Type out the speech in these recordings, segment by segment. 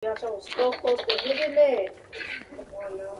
Got so close to hitting it. Come on now.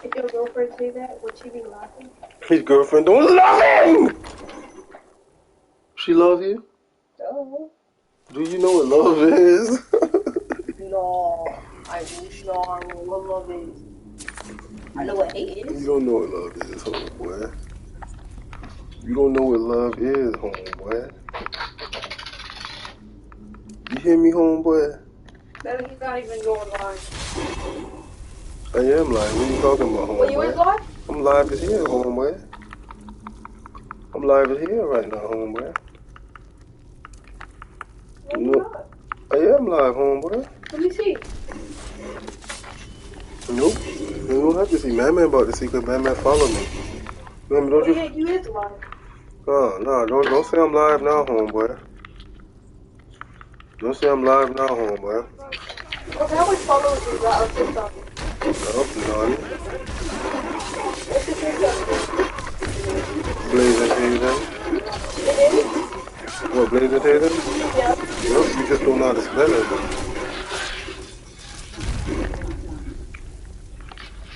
If your girlfriend say that, would she be laughing? His girlfriend don't love him! She love you? No. Do you know what love is? No. I wish no, I don't know what love is. I know what hate is. You don't know what love is, homeboy. You don't know what love is, homeboy. You hear me, homeboy? Then he's not even going live. I am live. What are you talking about, homeboy? Well, you ain't live? I'm live as here, homeboy. I'm live as here right now, homeboy. No, you're not. I am live, homeboy. Let me see. Nope. You don't have to see. Man about to see because Man follow me. Man, don't Yeah, you is live. No, don't say I'm live now, homeboy. Don't say I'm live now, homeboy. Okay, how much followers you got on TikTok? None. What's your TikTok? Blazing Tatum. It is? What, Blazing Tatum? Yeah. Yep, you just don't know how to spell it.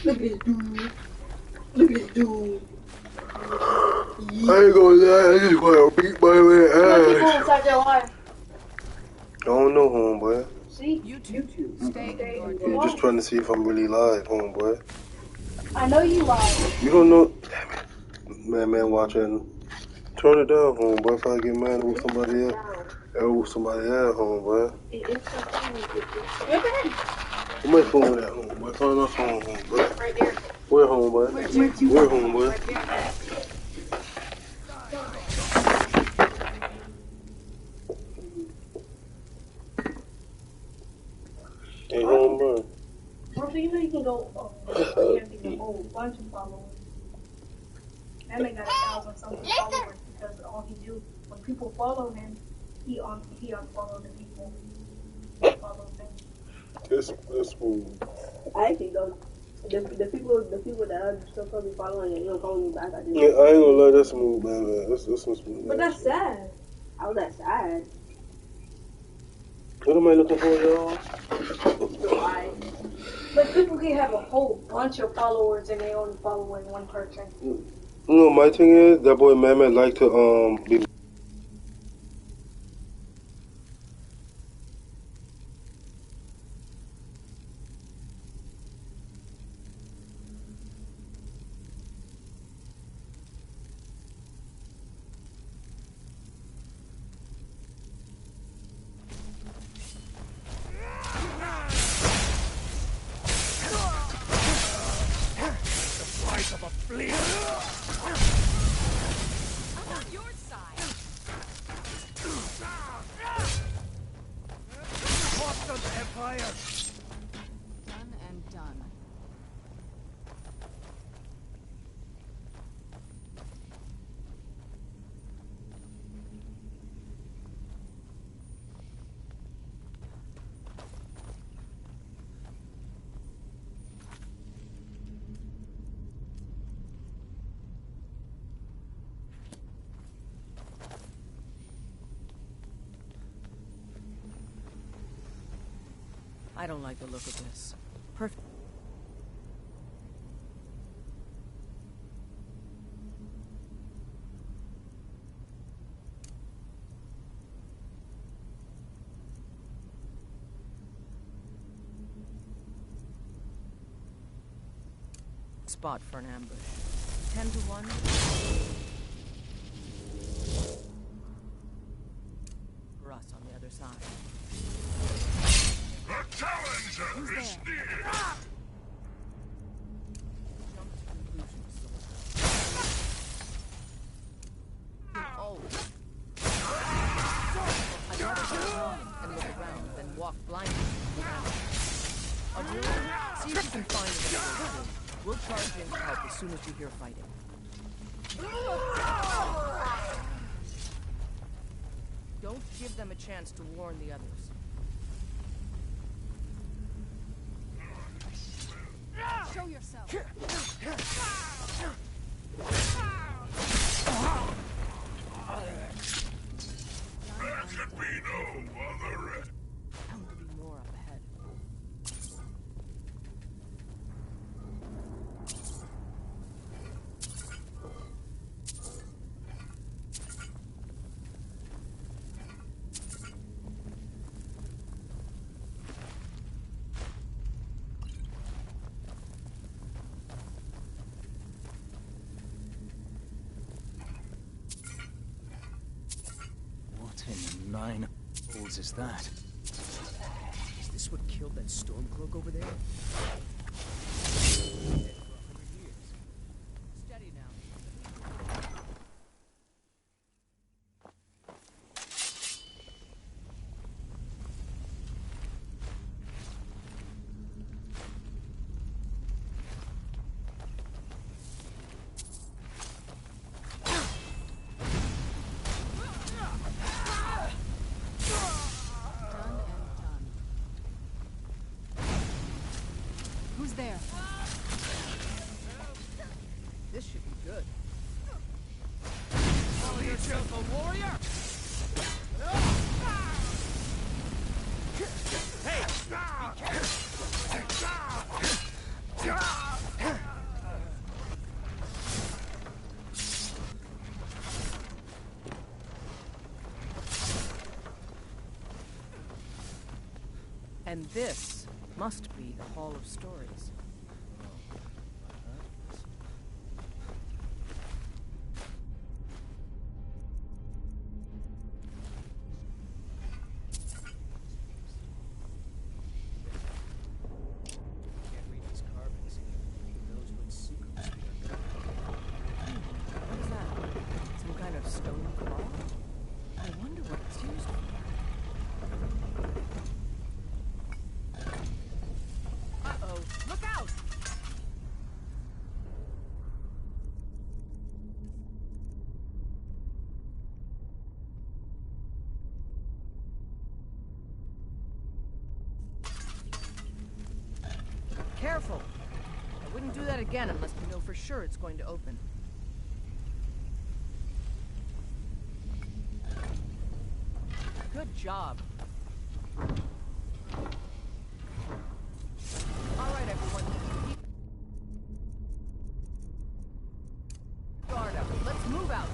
Look at this dude. Look at this dude. I ain't gonna lie, I just wanna beat my man ass. How many people inside your life? I don't know, homeboy. See? YouTube. Stay. I'm just trying to see if I'm really live, homeboy. I know you live. You don't know. Damn it. Man watching. Turn it down, homeboy. If I get mad with somebody else. With somebody else, homeboy. Where my phone at, homeboy? Find my phone, homeboy. Right there. Where, homeboy? Where, homeboy? Right there. Hey, homeboy. Also, you know you can go, you have to get a whole bunch of followers. That man got 1,000-something followers because all he do, when people follow him, he unfollow the people who follow him. That's smooth. I actually don't. The people that are still probably following you don't call me back. Yeah, I ain't gonna lie, that's smooth, man. That's smooth. But that's sad. How was that sad? What am I looking for, y'all? Why? But people can have a whole bunch of followers and they only following one person. You know, my thing is, that boy Mehmet like to, be... I don't like the look of this. Perfect. Spot for an ambush. 10 to 1. For us on the other side. The challenge Who's there? Jump to conclusions, soldier. Always. I'd rather go alone and look around than walk blindly. Auxiliary, see if you can find another way through. We'll charge in to help as soon as we hear fighting. Don't give them a chance to warn the others. Show yourself. There will be more up ahead. What in the nine holes is that? Is this what killed that Stormcloak over there? Steady now. Done and done. Who's there? This should be good. Call yourself a warrior? And this must be the Hall of Stories. Can't read these carvings. Who knows what secrets we are guarding? What is that? Some kind of stone claw? I wonder what it's used for. Uh-oh, look out! Careful! I wouldn't do that again unless we know for sure it's going to open. Good job. All right, everyone. Keep guard up. Let's move out.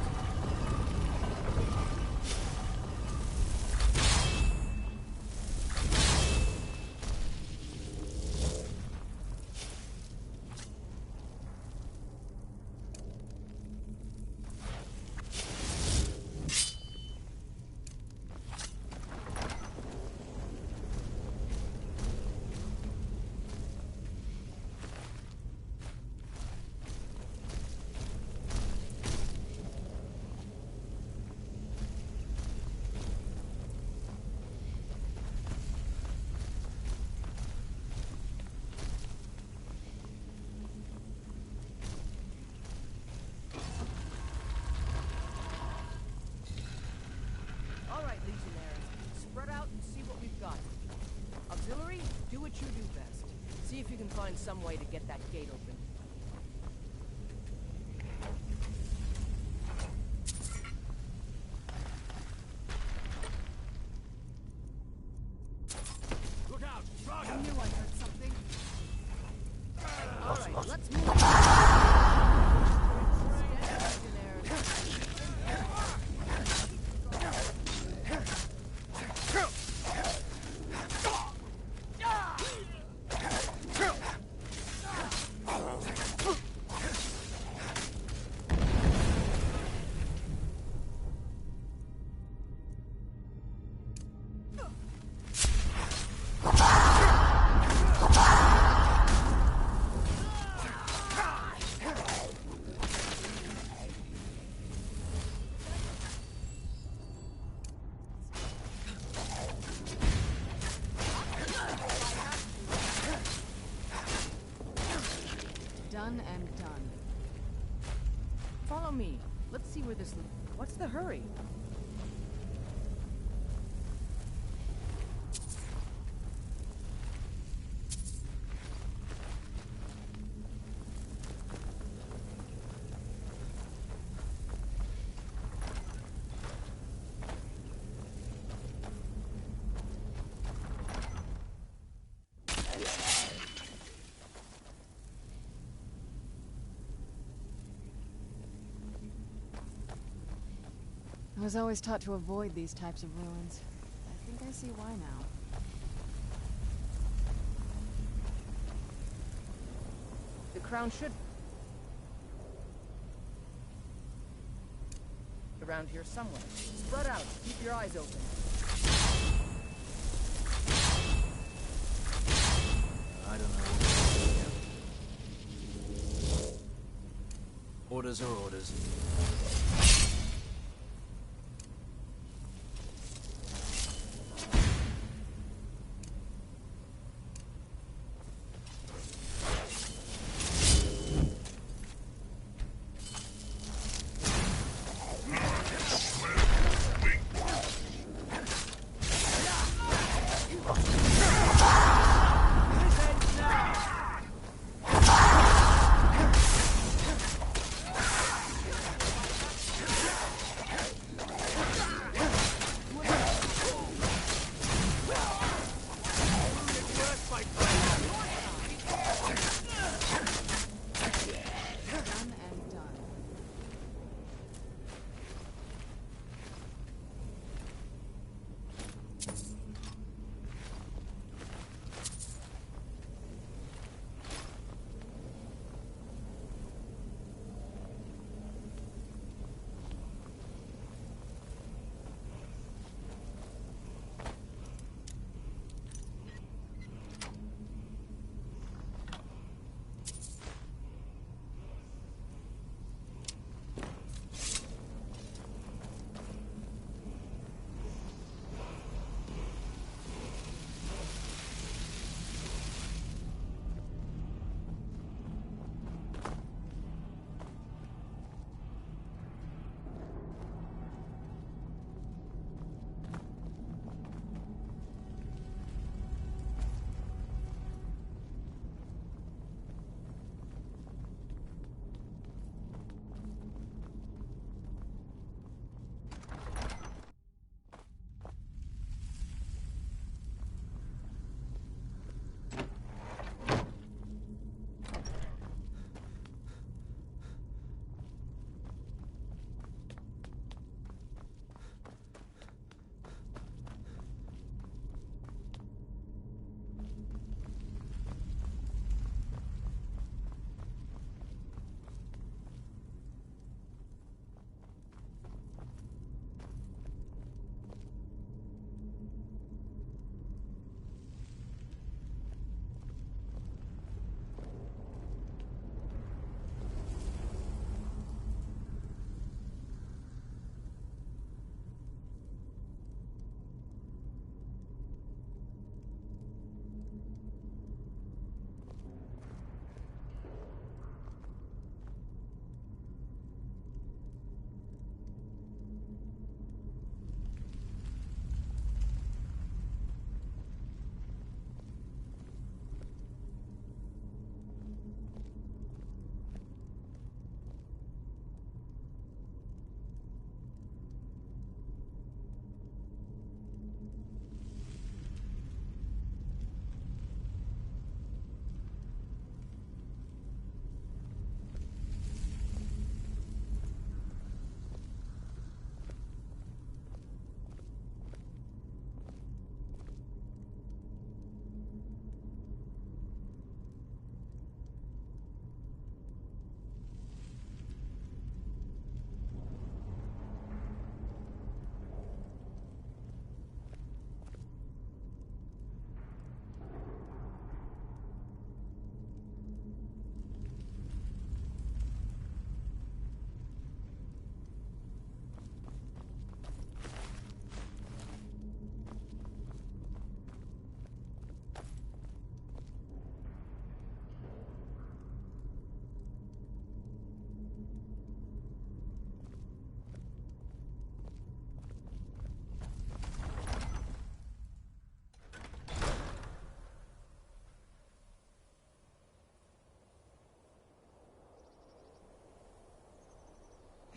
All right, Legionnaires. Spread out and see what we've got. Auxiliary, do what you do best. See if you can find some way to get that gate open. Look out! I knew I heard something. All right, let's move on. Legionnaires. One and done. Follow me. Let's see where this... What's the hurry? I was always taught to avoid these types of ruins. I think I see why now. The crown should... around here somewhere. Spread out. Keep your eyes open. I don't know what to do. Orders are orders.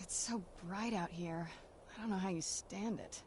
It's so bright out here. I don't know how you stand it.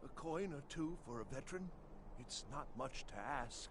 A coin or two for a veteran? It's not much to ask.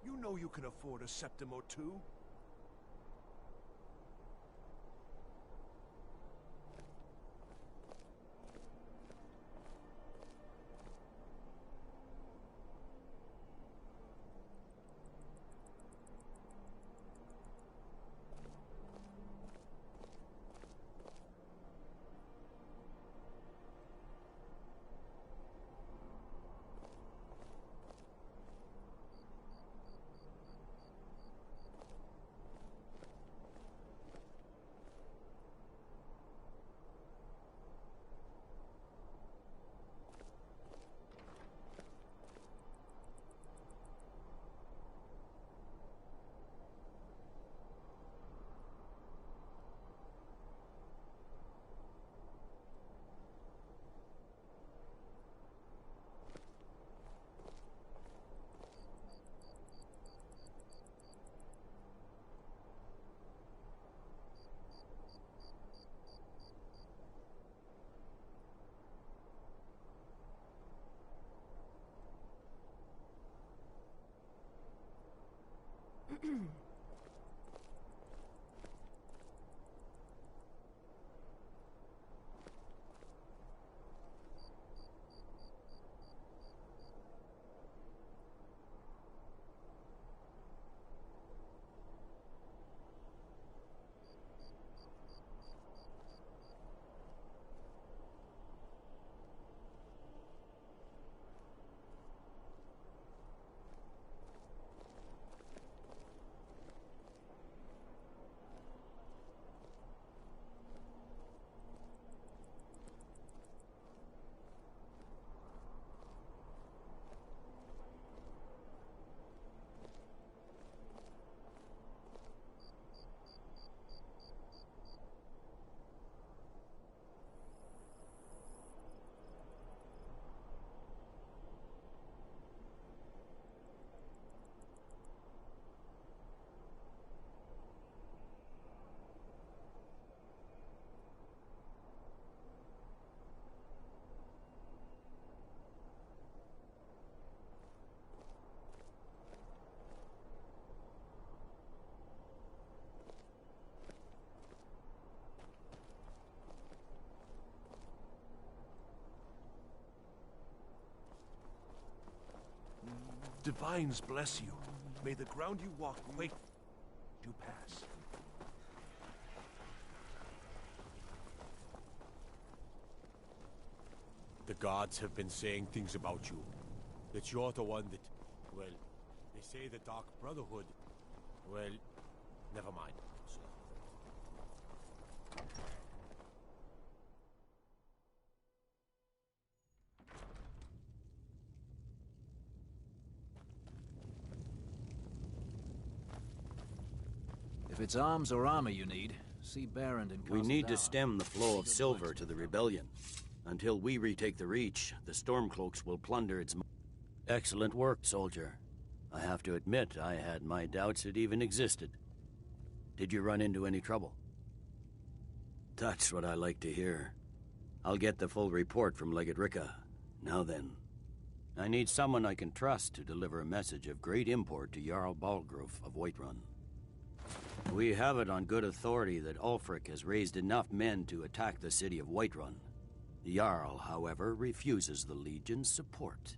You know you can afford a septim or two. Divines bless you. May the ground you walk quake you pass. The gods have been saying things about you. That you're the one that... Well, they say the Dark Brotherhood... Well, never mind. So, If it's arms or armor you need, see Barrand and We need to stem the flow of silver to the rebellion. Until we retake the Reach, the Stormcloaks will plunder its... Excellent work, soldier. I have to admit, I had my doubts it even existed. Did you run into any trouble? That's what I like to hear. I'll get the full report from Legate Ricca. Now then, I need someone I can trust to deliver a message of great import to Jarl Balgrove of Whiterun. We have it on good authority that Ulfric has raised enough men to attack the city of Whiterun. The Jarl, however, refuses the Legion's support.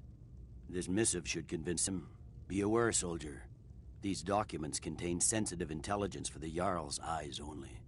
This missive should convince him. Be aware, soldier. These documents contain sensitive intelligence for the Jarl's eyes only.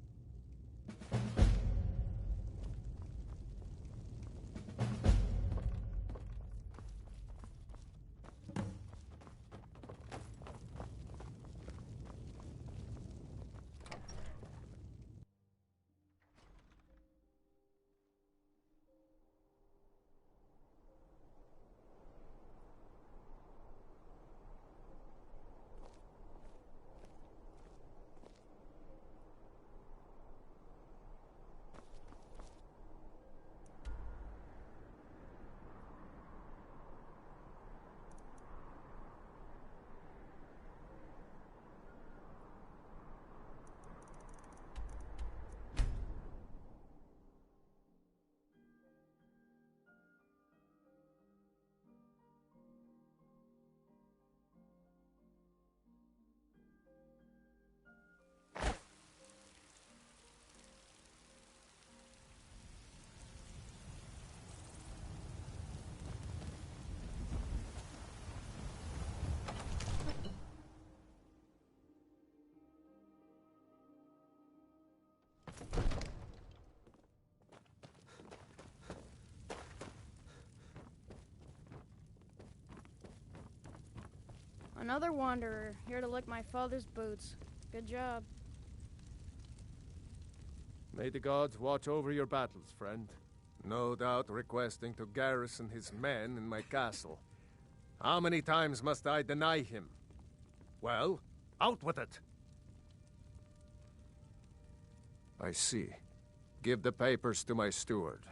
Another wanderer, here to lick my father's boots. Good job. May the gods watch over your battles, friend. No doubt requesting to garrison his men in my castle. How many times must I deny him? Well, out with it! I see. Give the papers to my steward.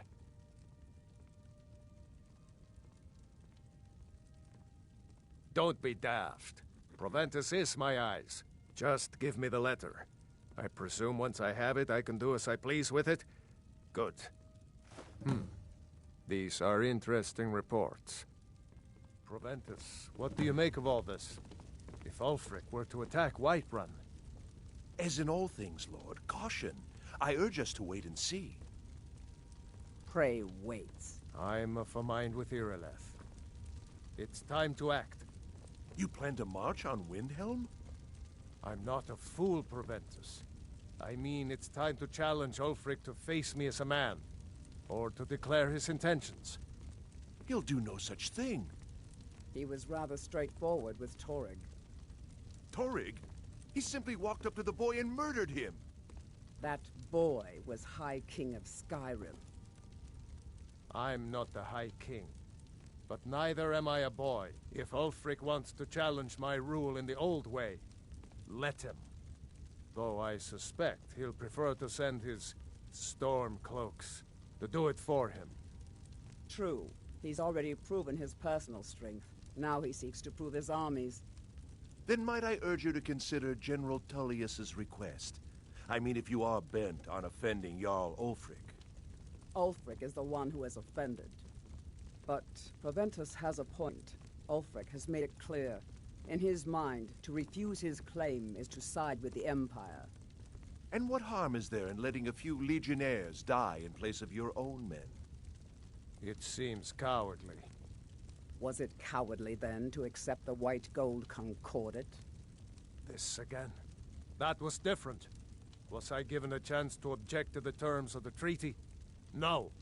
Don't be daft. Proventus is my eyes. Just give me the letter. I presume once I have it, I can do as I please with it? Good. These are interesting reports. Proventus, what do you make of all this? If Ulfric were to attack Whiterun... As in all things, Lord, caution. I urge us to wait and see. Pray wait. I'm of a mind with Irileth. It's time to act. You plan to march on Windhelm? I'm not a fool, Proventus. I mean, it's time to challenge Ulfric to face me as a man, or to declare his intentions. He'll do no such thing. He was rather straightforward with Torrig. Torrig? He simply walked up to the boy and murdered him. That boy was High King of Skyrim. I'm not the High King. But neither am I a boy. If Ulfric wants to challenge my rule in the old way, let him. Though I suspect he'll prefer to send his storm cloaks to do it for him. True. He's already proven his personal strength. Now he seeks to prove his armies. Then might I urge you to consider General Tullius's request? I mean, if you are bent on offending Jarl Ulfric. Ulfric is the one who has offended. But Proventus has a point. Ulfric has made it clear. In his mind, to refuse his claim is to side with the Empire. And what harm is there in letting a few legionnaires die in place of your own men? It seems cowardly. Was it cowardly, then, to accept the White Gold Concordat? This again? That was different. Was I given a chance to object to the terms of the treaty? No.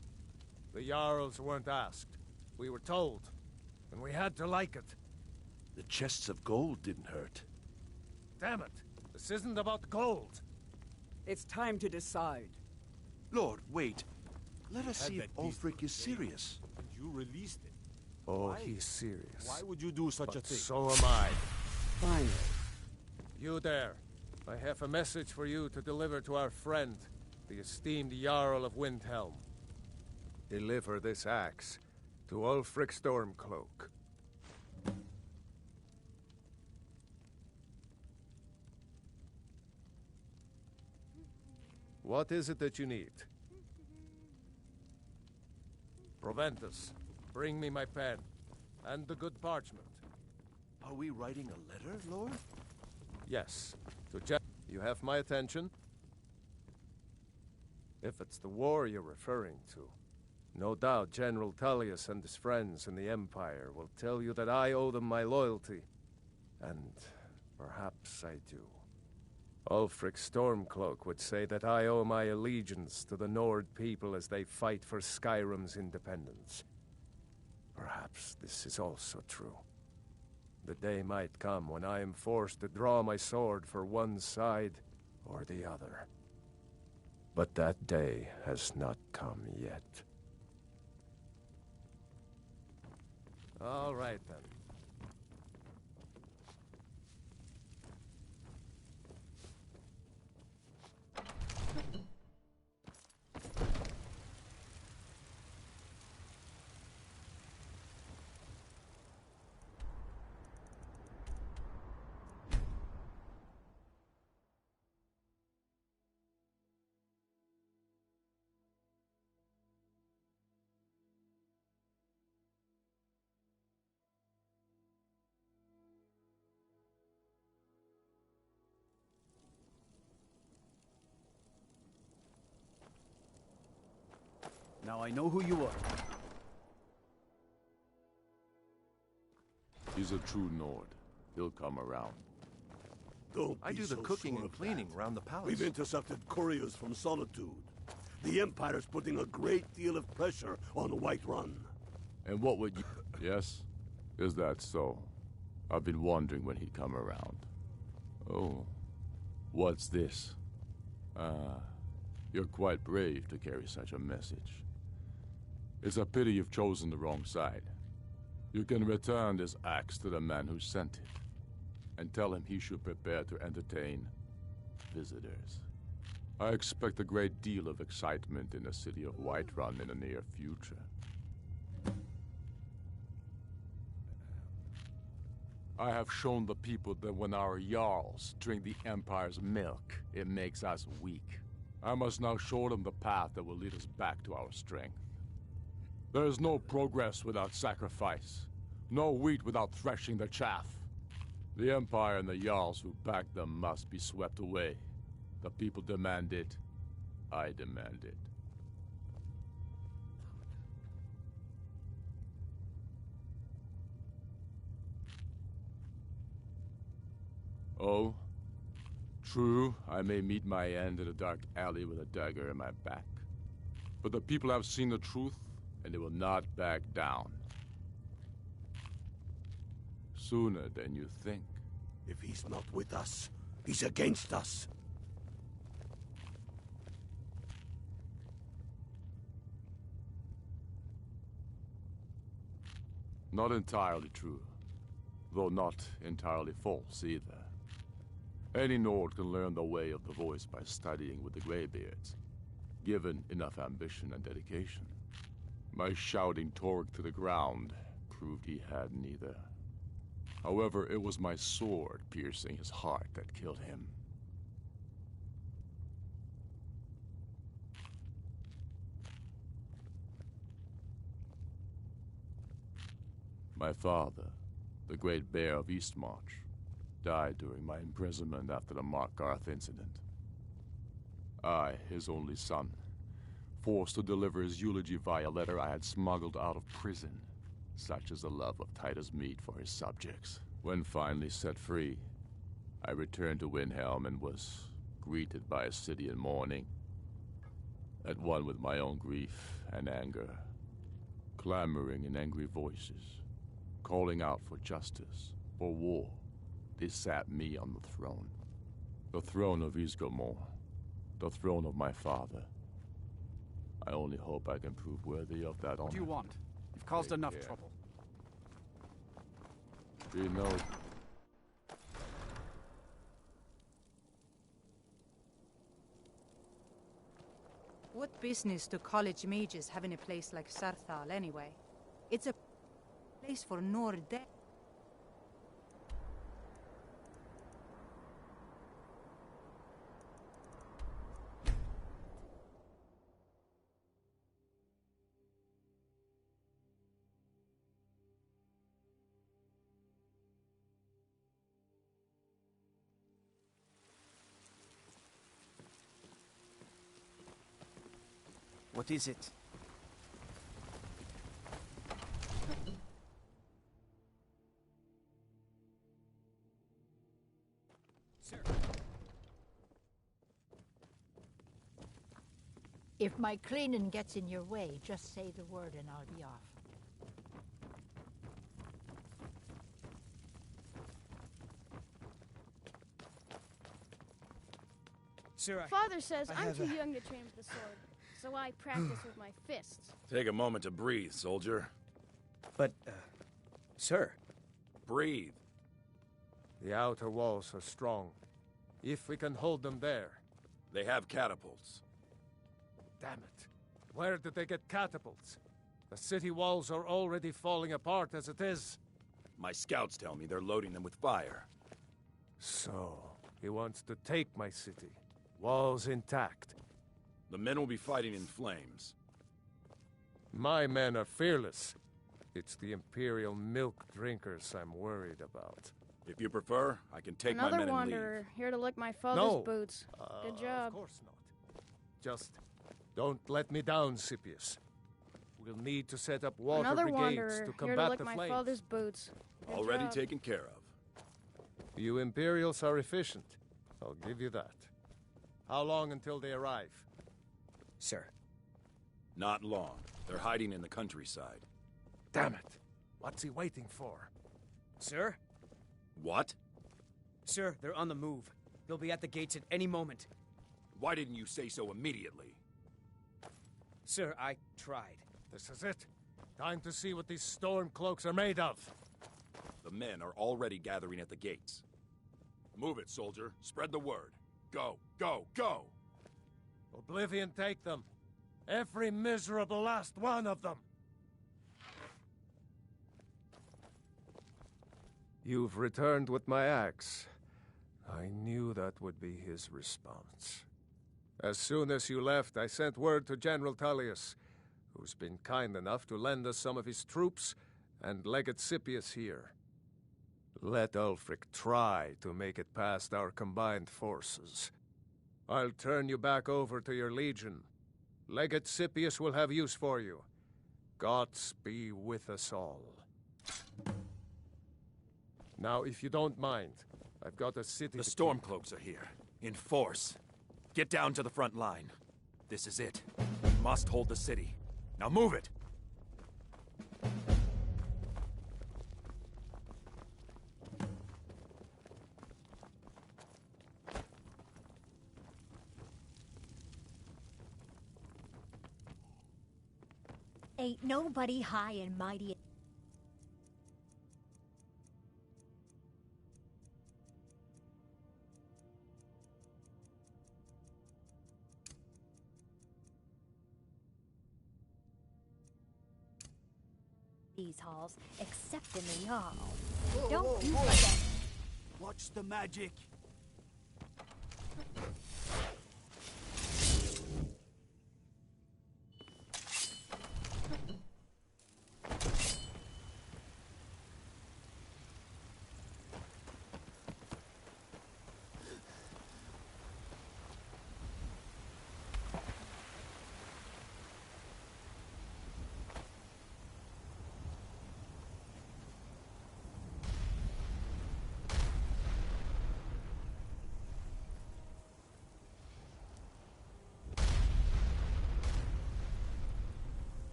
The Jarls weren't asked. We were told, and we had to like it. The chests of gold didn't hurt. Damn it! This isn't about gold! It's time to decide. Lord, wait. Let us see if Ulfric is serious. And you released it. Oh, Why? he's serious. Why would you do such a But thing? so am I. Finally. You there. I have a message for you to deliver to our friend, the esteemed Jarl of Windhelm. Deliver this axe to Ulfric Stormcloak. What is it that you need? Proventus, bring me my pen. And the good parchment. Are we writing a letter, Lord? Yes. You have my attention? If it's the war you're referring to, no doubt General Tullius and his friends in the Empire will tell you that I owe them my loyalty. And perhaps I do. Ulfric Stormcloak would say that I owe my allegiance to the Nord people as they fight for Skyrim's independence. Perhaps this is also true. The day might come when I am forced to draw my sword for one side or the other. But that day has not come yet. All right, then. Now I know who you are. He's a true Nord. He'll come around. I do the cooking and cleaning around the palace. We've intercepted couriers from Solitude. The Empire's putting a great deal of pressure on Whiterun. And what would you... Yes? Is that so? I've been wondering when he'd come around. Oh. What's this? You're quite brave to carry such a message. It's a pity you've chosen the wrong side. You can return this axe to the man who sent it, and tell him he should prepare to entertain visitors. I expect a great deal of excitement in the city of Whiterun in the near future. I have shown the people that when our Jarls drink the Empire's milk, it makes us weak. I must now show them the path that will lead us back to our strength. There is no progress without sacrifice, no wheat without threshing the chaff. The Empire and the Jarls who back them must be swept away. The people demand it. I demand it. Oh? True, I may meet my end in a dark alley with a dagger in my back. But the people have seen the truth, and they will not back down. Sooner than you think. If he's not with us, he's against us. Not entirely true, though not entirely false either. Any Nord can learn the way of the voice by studying with the Greybeards, given enough ambition and dedication. My shouting Torg to the ground proved he had neither. However, it was my sword piercing his heart that killed him. My father, the Great Bear of Eastmarch, died during my imprisonment after the Markarth incident. I, his only son, forced to deliver his eulogy via letter I had smuggled out of prison, such is the love of Titus meat for his subjects. When finally set free, I returned to Windhelm and was greeted by a city in mourning, at one with my own grief and anger, clamoring in angry voices, calling out for justice, for war. They sat me on the throne of Ysgramor, the throne of my father. I only hope I can prove worthy of that honor. What do you want? You've caused enough trouble. You know... What business do college mages have in a place like Sarthal anyway? It's a place for Nord. What is it? If my cleaning gets in your way, just say the word and I'll be off. Sir, Father says I I'm have too a- young to train with the sword, so I practice with my fists. Take a moment to breathe, soldier. But, sir. Breathe. The outer walls are strong. If we can hold them there. They have catapults. Damn it. Where did they get catapults? The city walls are already falling apart as it is. My scouts tell me they're loading them with fire. So, he wants to take my city. Walls intact. The men will be fighting in flames. My men are fearless. It's the Imperial milk drinkers I'm worried about. If you prefer, I can take my Another men and wanderer here to lick my father's No. boots. Good job. Of course not. Just don't let me down, Scipius. We'll need to set up water Another brigades wanderer to here to combat lick the my flames. father's boots. Good Already job. taken care of. You Imperials are efficient. I'll give you that. How long until they arrive? Sir. Not long. They're hiding in the countryside. Damn it. What's he waiting for? Sir? What? Sir, they're on the move. They'll be at the gates at any moment. Why didn't you say so immediately? Sir, I tried. This is it. Time to see what these storm cloaks are made of. The men are already gathering at the gates. Move it, soldier. Spread the word. Go, go, go! Oblivion take them. Every miserable last one of them. You've returned with my axe. I knew that would be his response. As soon as you left, I sent word to General Tullius, who's been kind enough to lend us some of his troops, and Legate Scipius here. Let Ulfric try to make it past our combined forces. I'll turn you back over to your legion. Legate Scipius will have use for you. Gods be with us all. Now, if you don't mind, I've got a city. The Stormcloaks are here, in force. Get down to the front line. This is it. We must hold the city. Now move it! Ain't nobody high and mighty. These halls, except in the Jarl. Don't you forget. Watch the magic.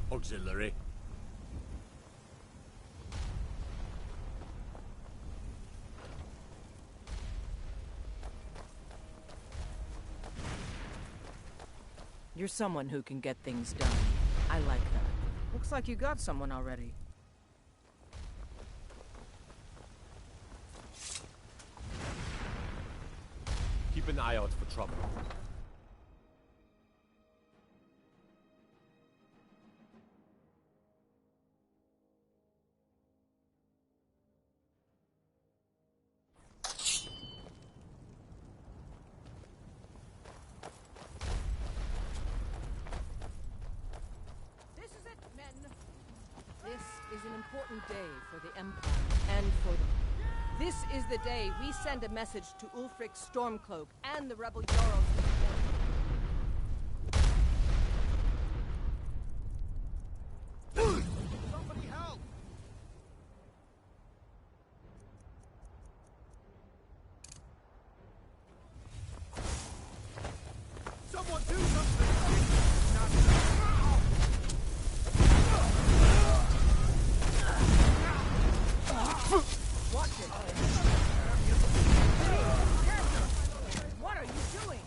Auxiliary. You're someone who can get things done. I like that. Looks like you got someone already. Keep an eye out for trouble. important day for the Empire and for the... This is the day we send a message to Ulfric Stormcloak and the rebel Jarls. Somebody help! Someone do something! Watch it! Hey, what are you doing?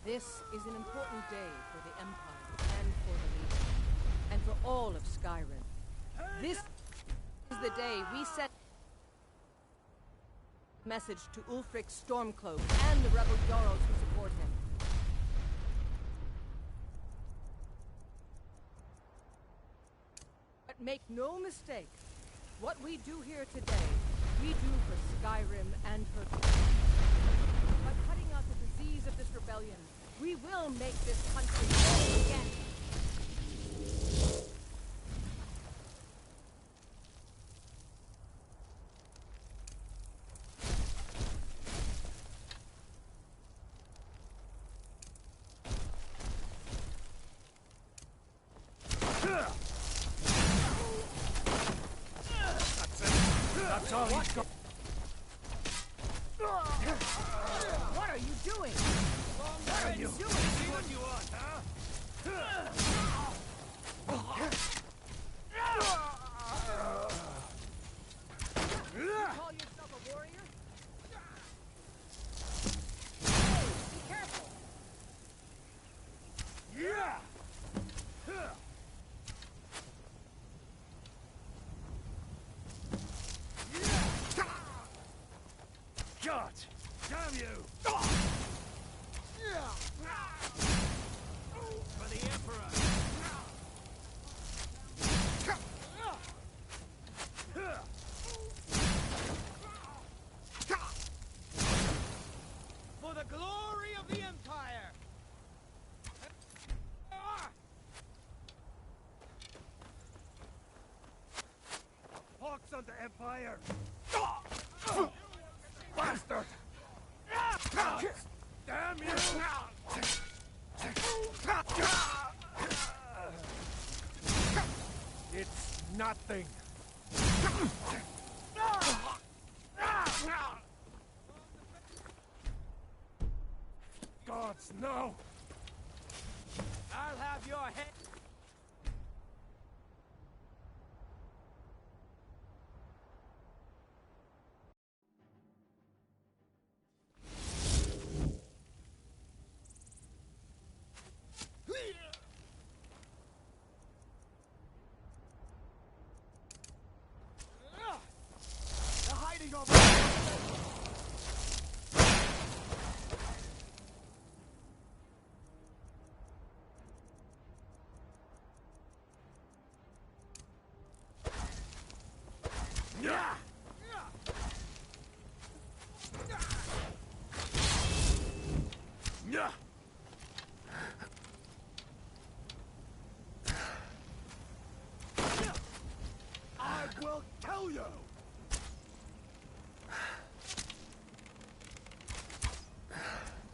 This is an important day for the Empire and for the Legion, and for all of Skyrim. This is the day we sent a message to Ulfric Stormcloak and the rebel Jarls who support him. But make no mistake, what we do here today, we do for Skyrim and her people. By cutting out the disease of this rebellion, we will make this country whole again. That's all he's got. What are you doing? What are you doing? See what you want, huh? You call yourself a warrior? Hey, be careful! Yeah! God! Damn you! For the Emperor! For the glory of the Empire! Hawks on the Empire! Bastard! Damn you! It's nothing. Gods, no! I'll have your head. They're hiding over there! Yeah! Yeah! I will kill you!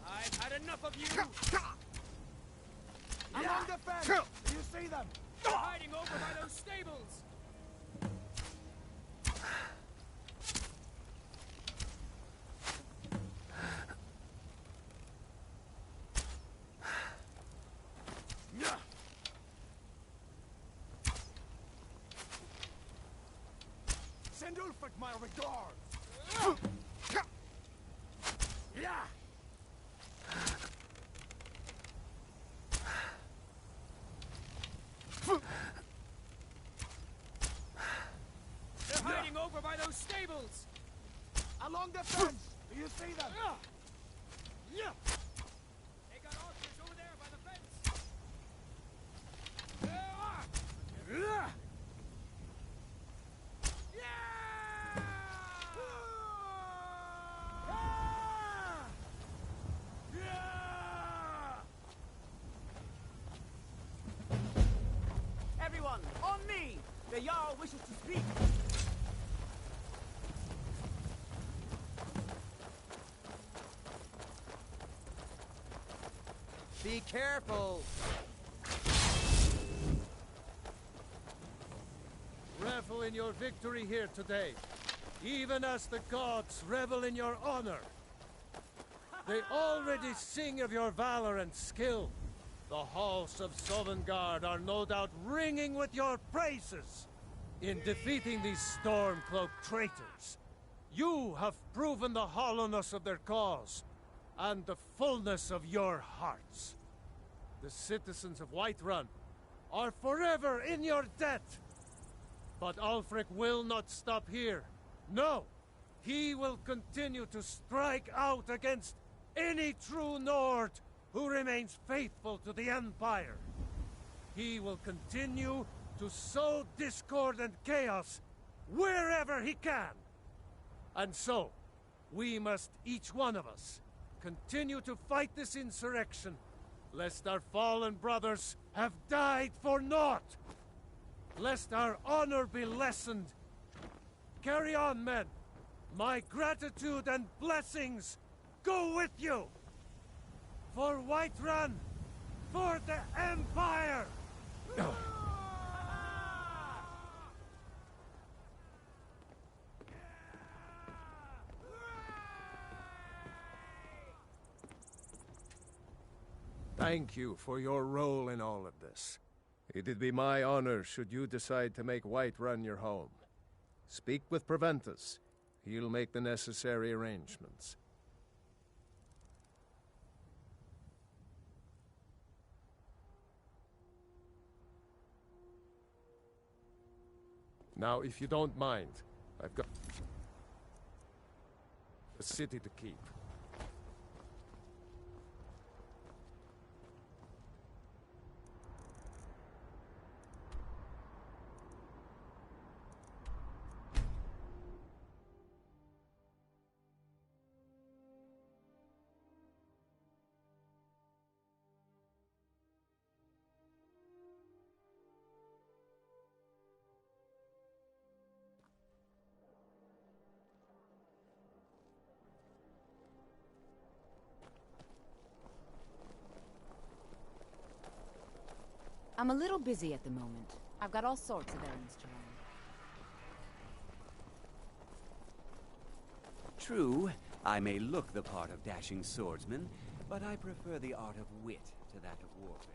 I've had enough of you! Along the fence! Do you see them? They're hiding over by those stables! Send Ulfric my regards! Yeah! They're hiding over by those stables! Along the fence! Do you see them? Yeah! They got archers over there by the fence! Yeah! Everyone, on me! The Jarl wishes to speak! Be careful! Revel in your victory here today, even as the gods revel in your honor. They already sing of your valor and skill. The halls of Sovngarde are no doubt ringing with your praises. In defeating these Stormcloak traitors, you have proven the hollowness of their cause, and the fullness of your hearts. The citizens of Whiterun are forever in your debt. But Ulfric will not stop here. No! He will continue to strike out against any true Nord who remains faithful to the Empire. He will continue to sow discord and chaos wherever he can. And so, we must, each one of us, continue to fight this insurrection, lest our fallen brothers have died for naught, lest our honor be lessened. Carry on, men. My gratitude and blessings go with you! For Whiterun! For the Empire! Thank you for your role in all of this. It'd be my honor should you decide to make Whiterun your home. Speak with Preventus. He'll make the necessary arrangements. Now, if you don't mind, I've got a city to keep. I'm a little busy at the moment. I've got all sorts of errands to run. True, I may look the part of dashing swordsman, but I prefer the art of wit to that of warfare.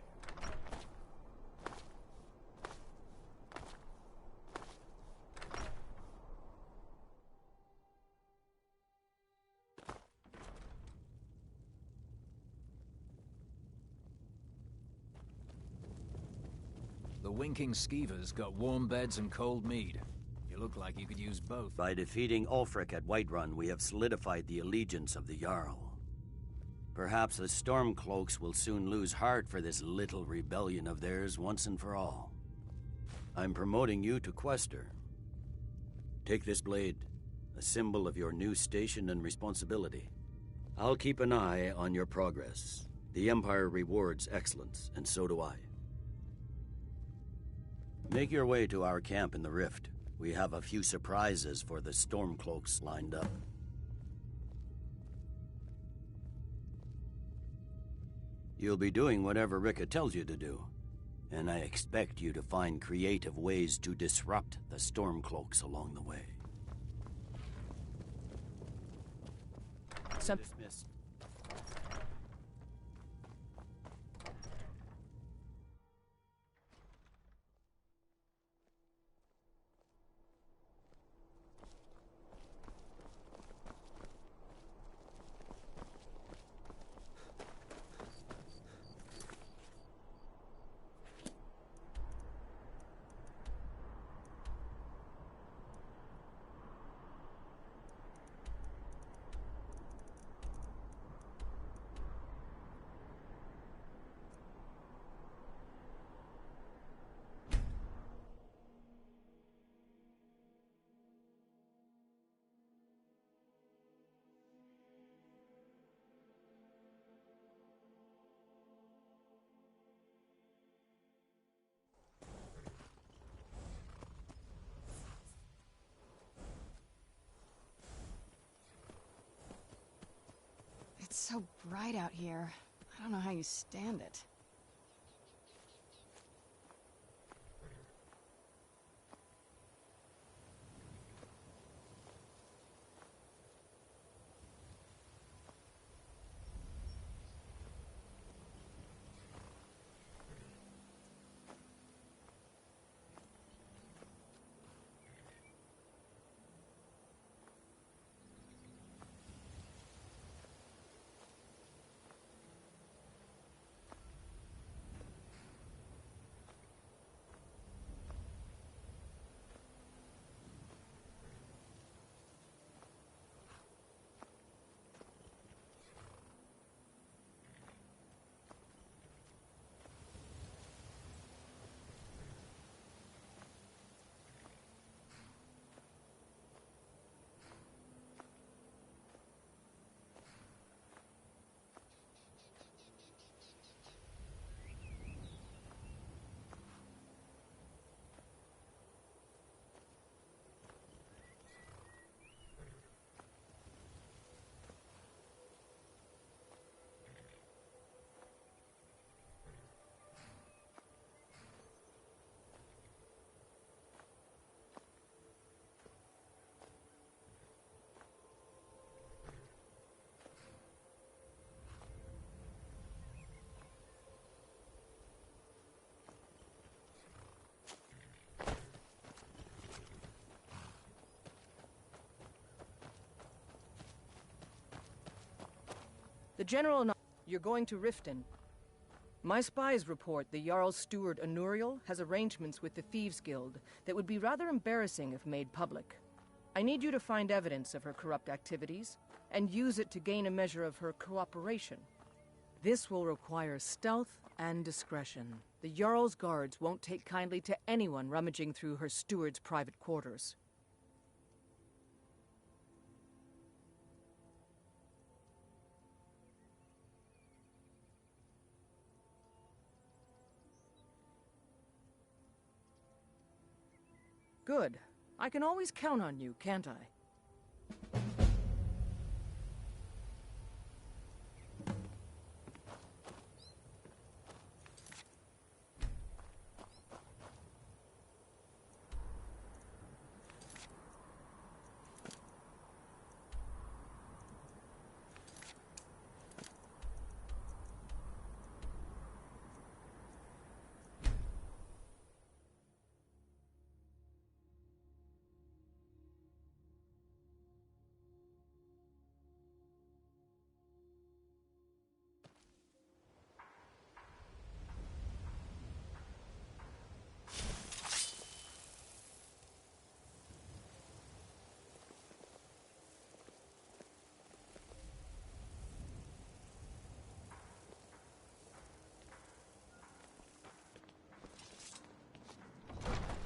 The winking skeevers got warm beds and cold mead. You look like you could use both. By defeating Ulfric at Whiterun, we have solidified the allegiance of the Jarl. Perhaps the Stormcloaks will soon lose heart for this little rebellion of theirs once and for all. I'm promoting you to Quester. Take this blade, a symbol of your new station and responsibility. I'll keep an eye on your progress. The Empire rewards excellence, and so do I. Make your way to our camp in the Rift. We have a few surprises for the Stormcloaks lined up. You'll be doing whatever Rika tells you to do, and I expect you to find creative ways to disrupt the Stormcloaks along the way. Dismissed. It's so bright out here. I don't know how you stand it. The General... You're going to Riften. My spies report the Jarl's steward Anuriel has arrangements with the Thieves Guild that would be rather embarrassing if made public. I need you to find evidence of her corrupt activities and use it to gain a measure of her cooperation. This will require stealth and discretion. The Jarl's guards won't take kindly to anyone rummaging through her steward's private quarters. Good. I can always count on you, can't I?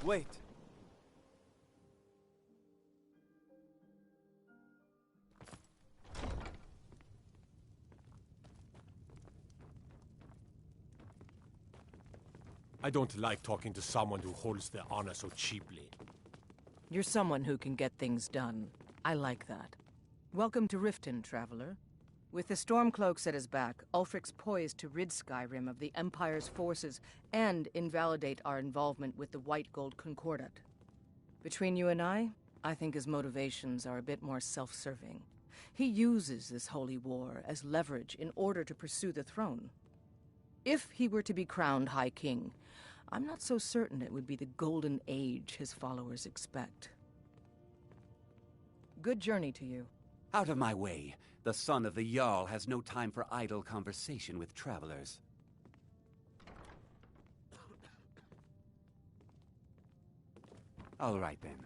Wait. I don't like talking to someone who holds their honor so cheaply. You're someone who can get things done. I like that. Welcome to Riften, traveler. With the Stormcloaks at his back, Ulfric's poised to rid Skyrim of the Empire's forces and invalidate our involvement with the White Gold Concordat. Between you and I think his motivations are a bit more self-serving. He uses this holy war as leverage in order to pursue the throne. If he were to be crowned High King, I'm not so certain it would be the golden age his followers expect. Good journey to you. Out of my way. The son of the Jarl has no time for idle conversation with travelers. All right, then.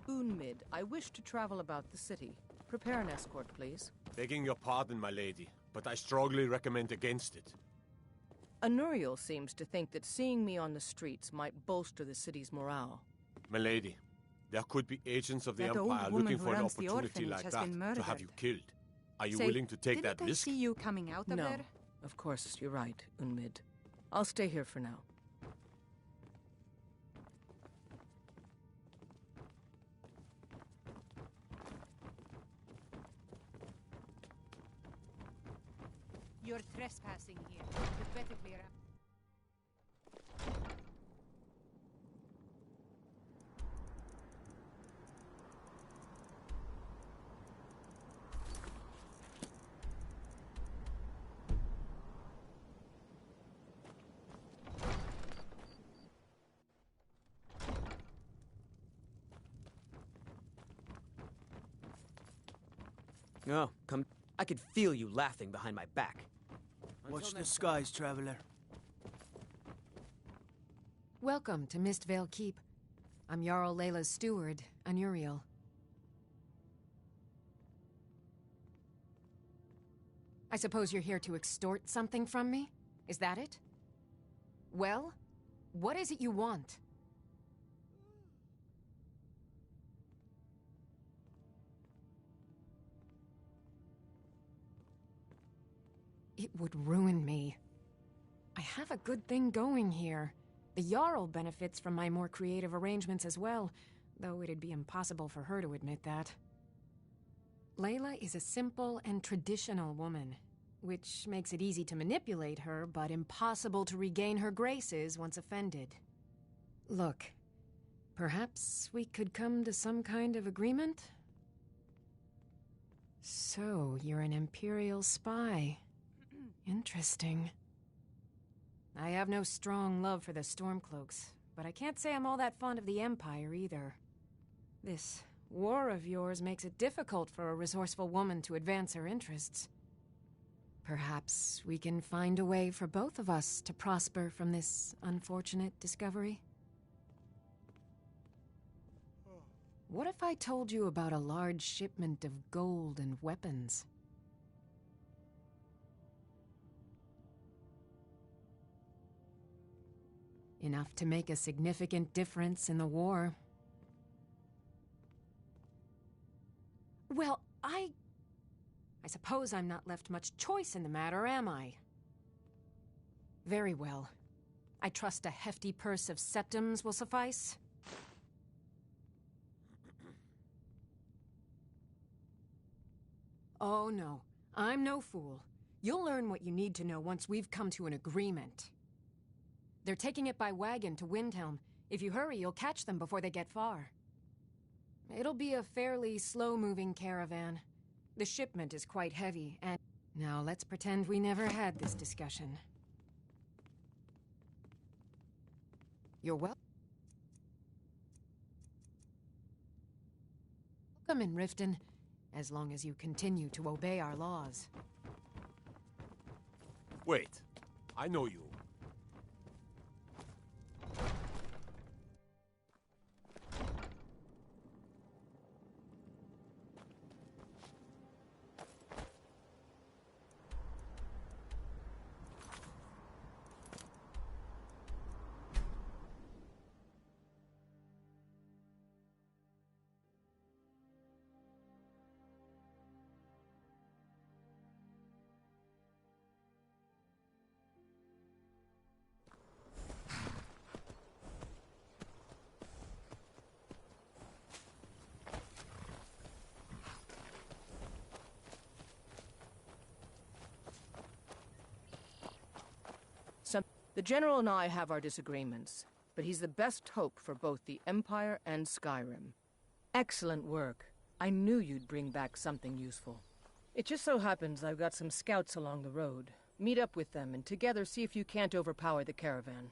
Unmid, I wish to travel about the city. Prepare an escort, please. Begging your pardon, my lady, but I strongly recommend against it. Anuriel seems to think that seeing me on the streets might bolster the city's morale. My lady, there could be agents of the That old Empire woman looking who for an runs the opportunity orphanage like has that been to murdered. have you killed. Are you Say, willing to take didn't that I risk? see you coming out of No, there? of course, you're right, Unmid. I'll stay here for now. You're trespassing here. You better clear out. Oh, come. I could feel you laughing behind my back. Watch the skies, traveler. Welcome to Mistvale Keep. I'm Jarl Layla's steward, Anuriel. I suppose you're here to extort something from me? Is that it? Well, what is it you want? It would ruin me. I have a good thing going here. The Jarl benefits from my more creative arrangements as well, though it'd be impossible for her to admit that. Layla is a simple and traditional woman, which makes it easy to manipulate her, but impossible to regain her graces once offended. Look, perhaps we could come to some kind of agreement? So, you're an Imperial spy. Interesting. I have no strong love for the Stormcloaks, but I can't say I'm all that fond of the Empire either. This war of yours makes it difficult for a resourceful woman to advance her interests. Perhaps we can find a way for both of us to prosper from this unfortunate discovery? What if I told you about a large shipment of gold and weapons? Enough to make a significant difference in the war. Well, I suppose I'm not left much choice in the matter, am I? Very well. I trust a hefty purse of septims will suffice. Oh no, I'm no fool. You'll learn what you need to know once we've come to an agreement. They're taking it by wagon to Windhelm. If you hurry, you'll catch them before they get far. It'll be a fairly slow-moving caravan. The shipment is quite heavy, and... Now, let's pretend we never had this discussion. You're welcome in Riften, as long as you continue to obey our laws. Wait, I know you. The General and I have our disagreements, but he's the best hope for both the Empire and Skyrim. Excellent work. I knew you'd bring back something useful. It just so happens I've got some scouts along the road. Meet up with them and together see if you can't overpower the caravan.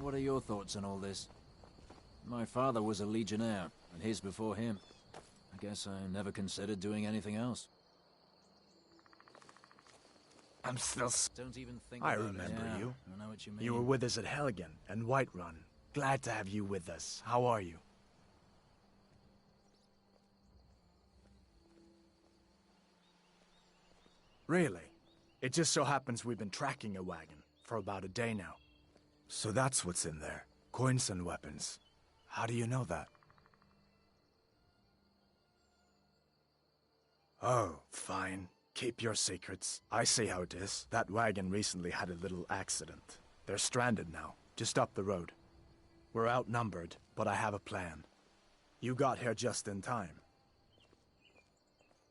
what are your thoughts on all this? My father was a legionnaire, and his before him. I guess I never considered doing anything else. I'm still... Don't even think I about remember it. Yeah, you. I know what you mean. You were with us at Helgen and Whiterun. Glad to have you with us. How are you? Really? It just so happens we've been tracking a wagon for about a day now. So that's what's in there. Coins and weapons. How do you know that? Oh, fine. Keep your secrets. I see how it is. That wagon recently had a little accident. They're stranded now, just up the road. We're outnumbered, but I have a plan. You got here just in time.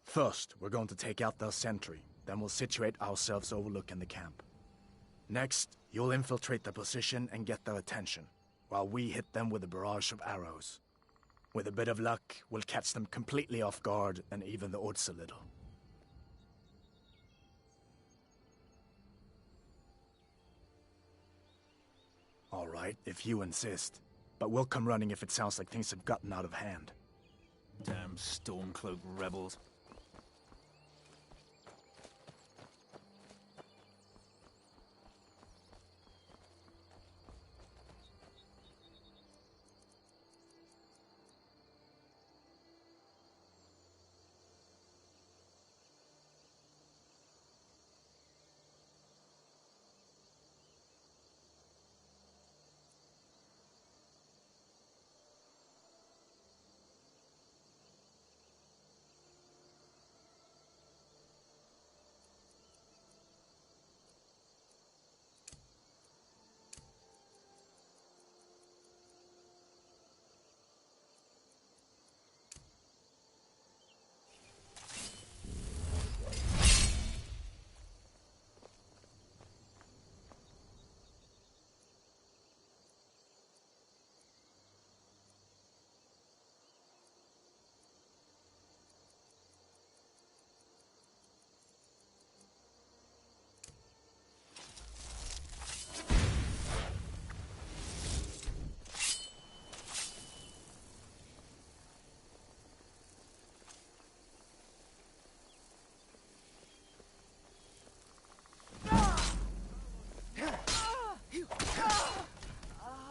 First, we're going to take out their sentry. Then we'll situate ourselves overlooking the camp. Next, you'll infiltrate the position and get their attention, while we hit them with a barrage of arrows. With a bit of luck, we'll catch them completely off guard and even the odds a little. All right, if you insist. But we'll come running if it sounds like things have gotten out of hand. Damn Stormcloak rebels.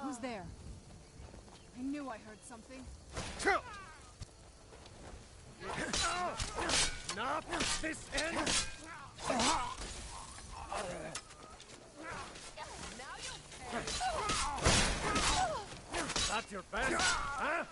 Who's there? I knew I heard something. Not this end! That's your best, huh?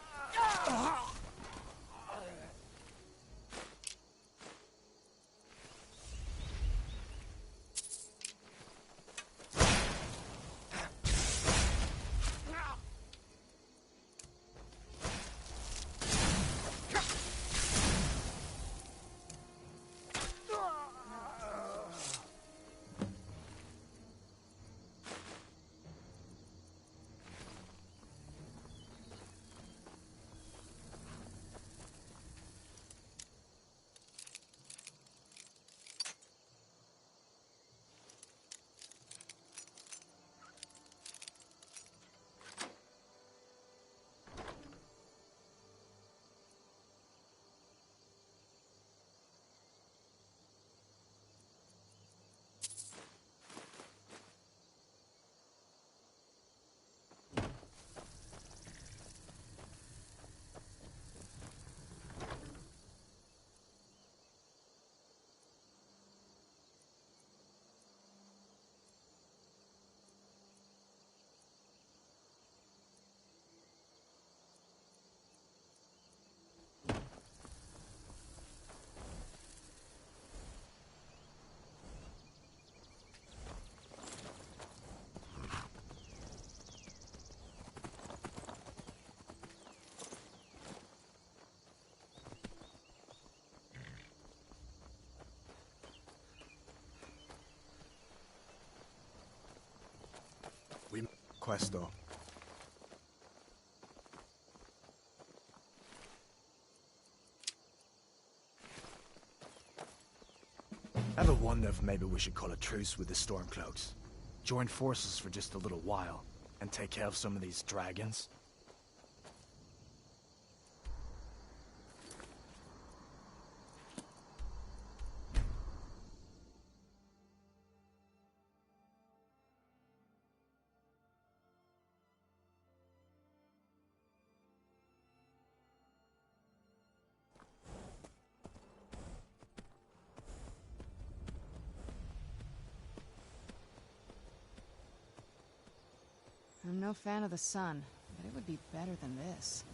Questo. Ever wonder if maybe we should call a truce with the Stormcloaks? Join forces for just a little while. and take care of some of these dragons? I'm no fan of the sun, but it would be better than this.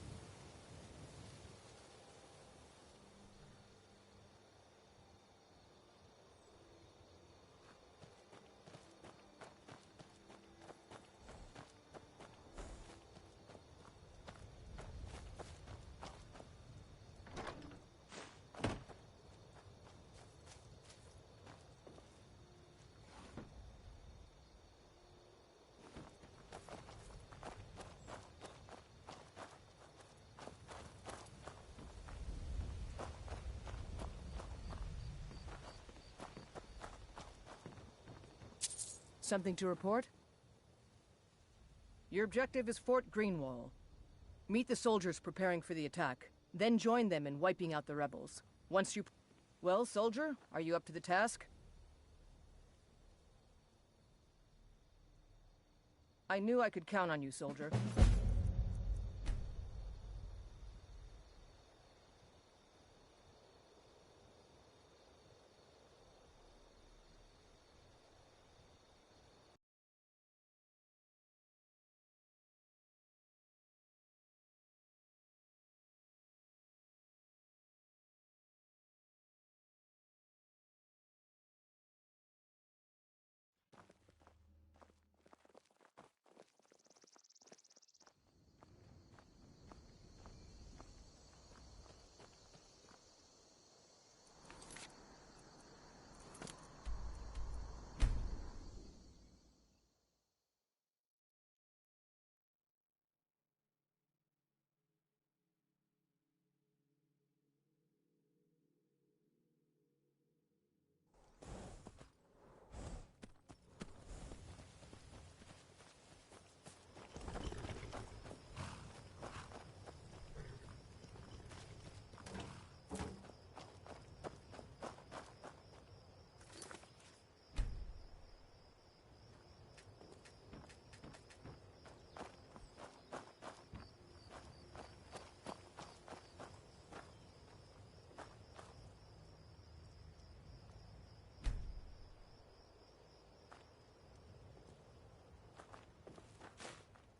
Something to report? Your objective is Fort Greenwall. Meet the soldiers preparing for the attack, then join them in wiping out the rebels. Once you... Well, soldier, are you up to the task? I knew I could count on you, soldier.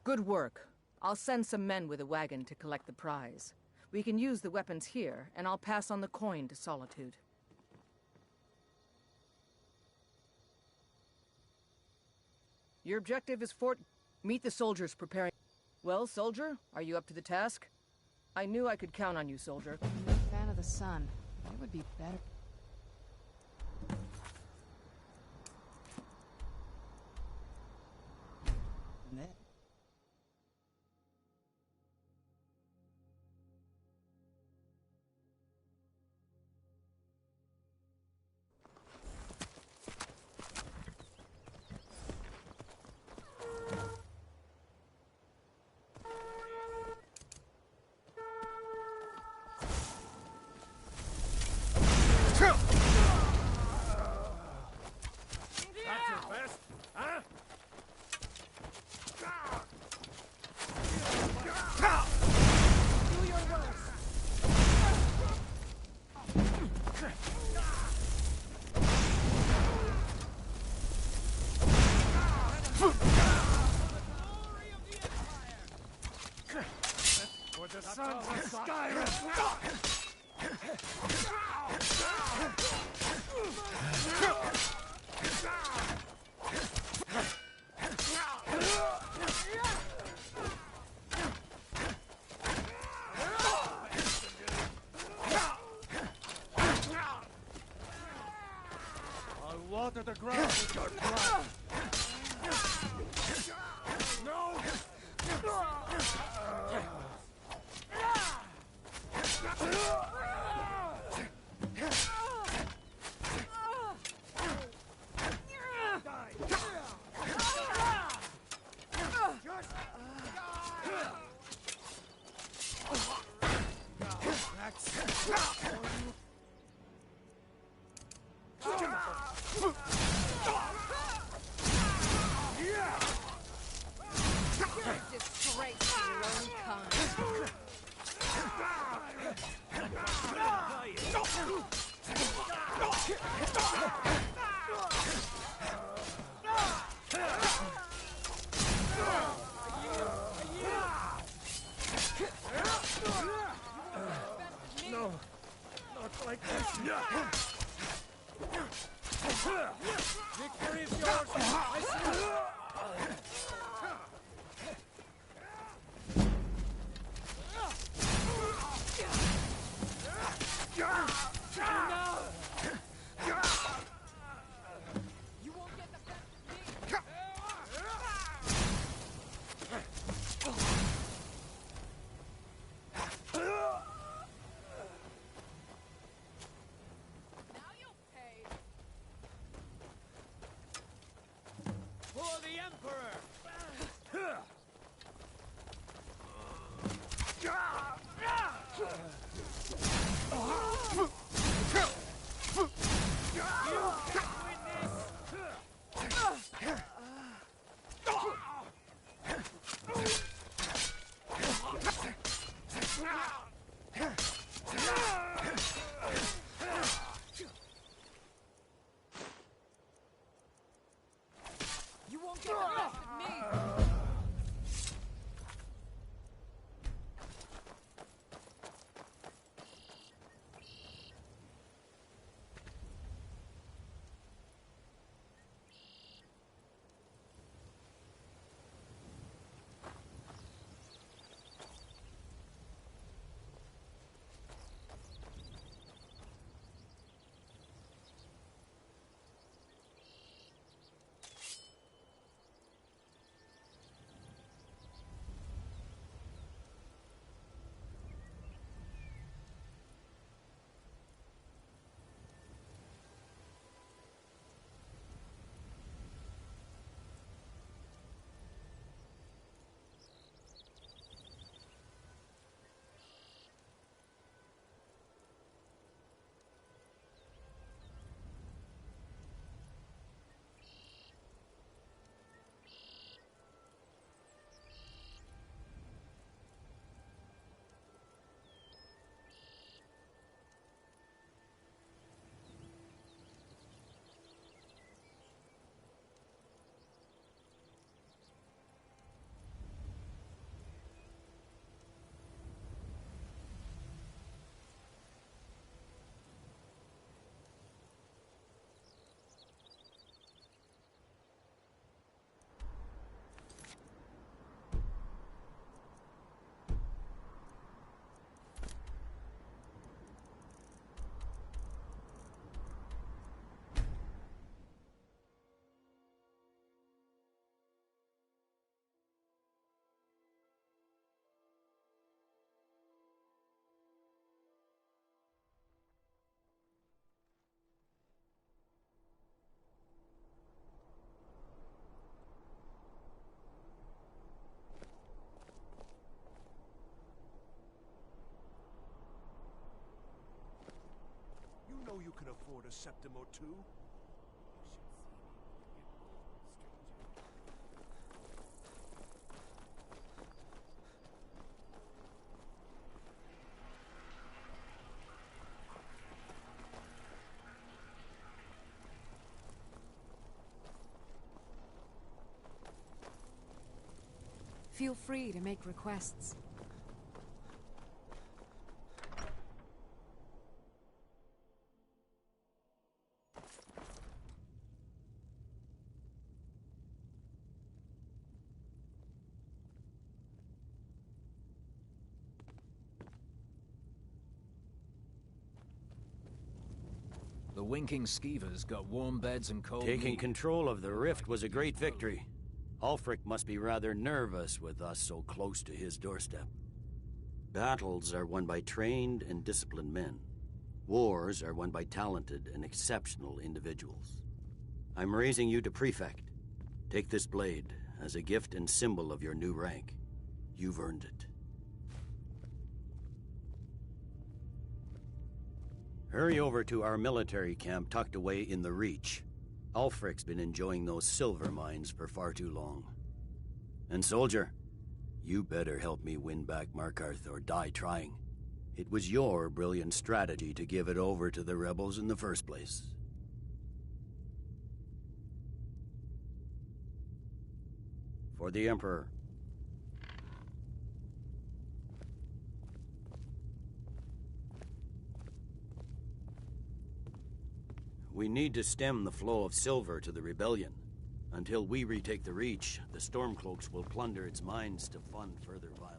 Good work. I'll send some men with a wagon to collect the prize. We can use the weapons here, and I'll pass on the coin to Solitude. Your objective is Fort... Meet the soldiers preparing... Well, soldier, are you up to the task? I knew I could count on you, soldier. I'm no fan of the sun, but it would be better. The sons of Skyrim! I'll water the ground with your blood! No! You're a disgrace to your own kind. No, not like this. Victory is yours! I see it! You won't get the best of me! Now you'll pay! For the Emperor! You won't get the best of me! You know you can afford a septim or two. Feel free to make requests. The winking skeevers got warm beds and cold Taking meat. control of the rift was a great victory. Ulfric must be rather nervous with us so close to his doorstep. Battles are won by trained and disciplined men. Wars are won by talented and exceptional individuals. I'm raising you to prefect. Take this blade as a gift and symbol of your new rank. You've earned it. Hurry over to our military camp tucked away in the Reach. Ulfric's been enjoying those silver mines for far too long. And soldier, you better help me win back Markarth or die trying. It was your brilliant strategy to give it over to the rebels in the first place. For the Emperor. We need to stem the flow of silver to the rebellion. Until we retake the Reach, the Stormcloaks will plunder its mines to fund further violence.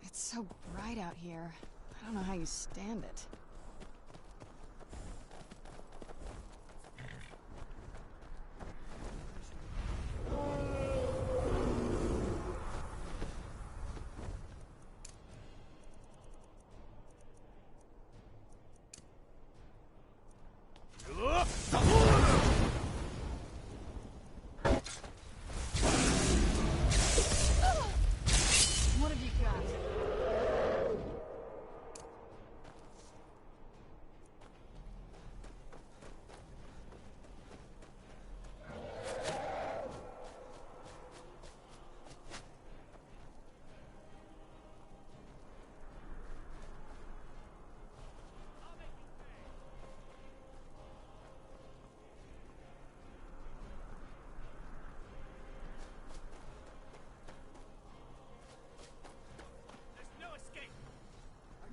It's so bright out here. I don't know how you stand it. What have you got?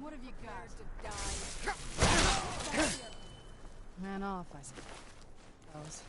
What have you got? To die. Man off, I suppose.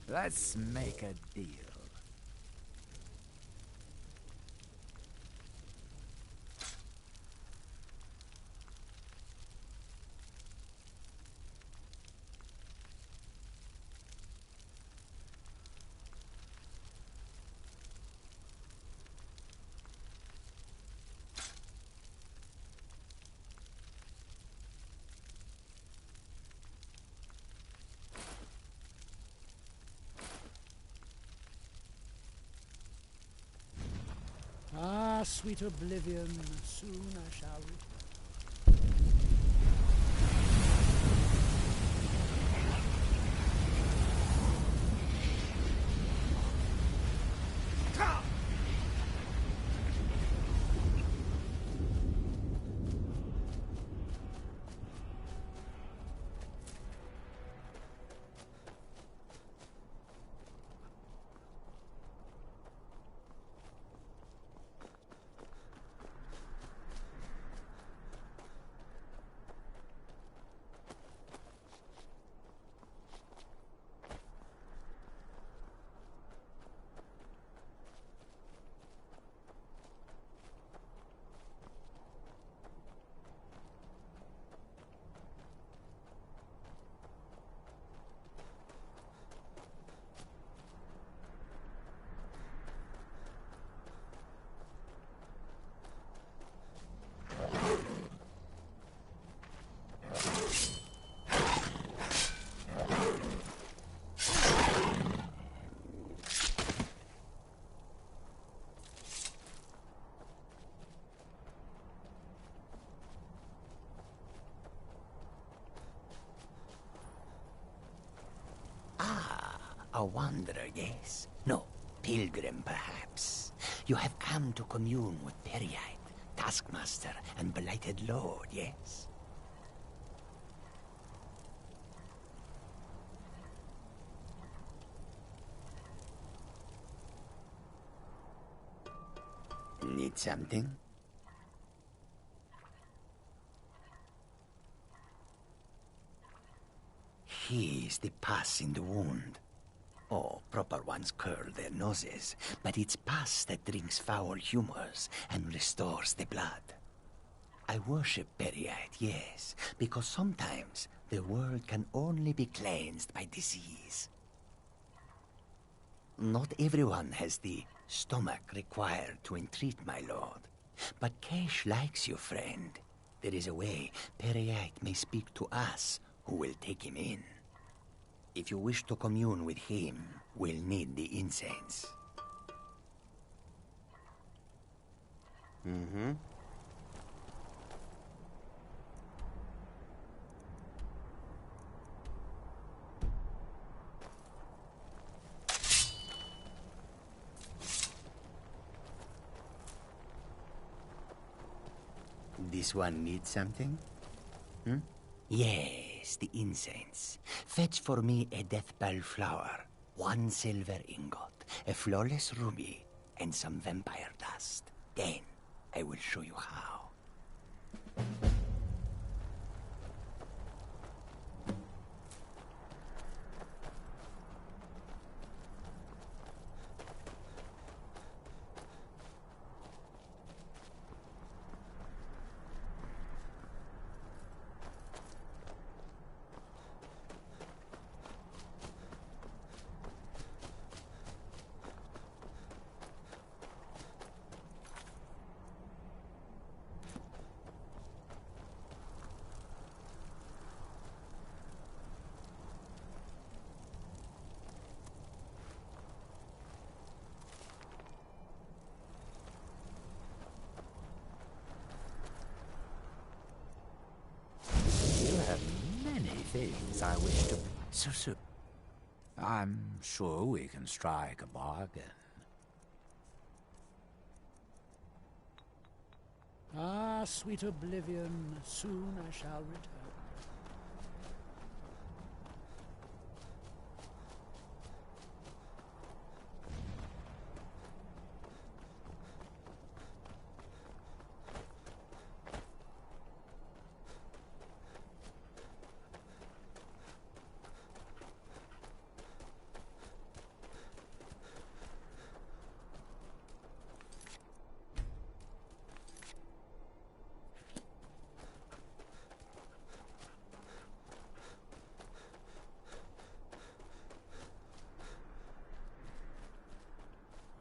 Let's make a deal. Ah, sweet oblivion, soon I shall return. A wanderer, yes? No, pilgrim, perhaps. You have come to commune with Periite, Taskmaster, and Blighted Lord, yes? Need something? Here's the pus in the wound. Oh, proper ones curl their noses, but it's pus that drinks foul humors and restores the blood. I worship Periite, yes, because sometimes the world can only be cleansed by disease. Not everyone has the stomach required to entreat my lord, but Kesh likes you, friend. There is a way Periite may speak to us who will take him in. If you wish to commune with him, we'll need the incense. Mm-hmm. This one needs something? Hmm? Yes, the incense. Fetch for me a deathbell flower, 1 silver ingot, a flawless ruby, and some vampire dust. Then I will show you how. Things I wish to... So, I'm sure we can strike a bargain. Ah, sweet oblivion, soon I shall return.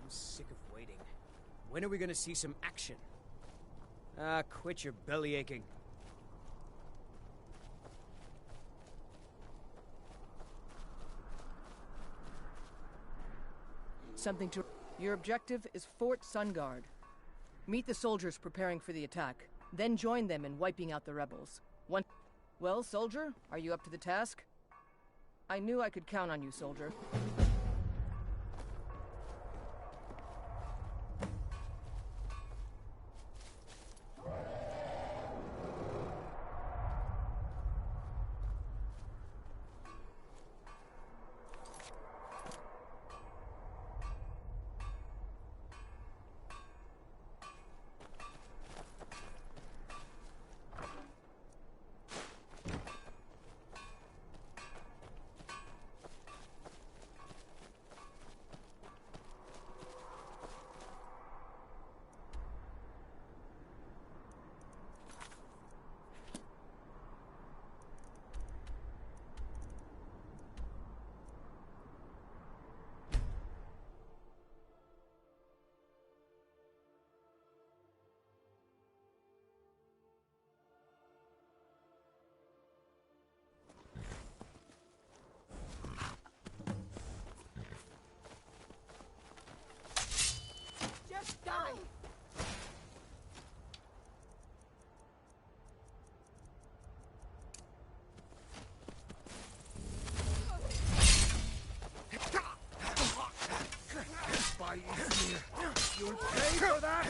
I'm sick of waiting. When are we gonna see some action? Ah, quit your belly aching. Something to... Your objective is Fort Sunguard. Meet the soldiers preparing for the attack, then join them in wiping out the rebels. Well, soldier, are you up to the task? I knew I could count on you, soldier. Die, Ismir. You'll pay for that!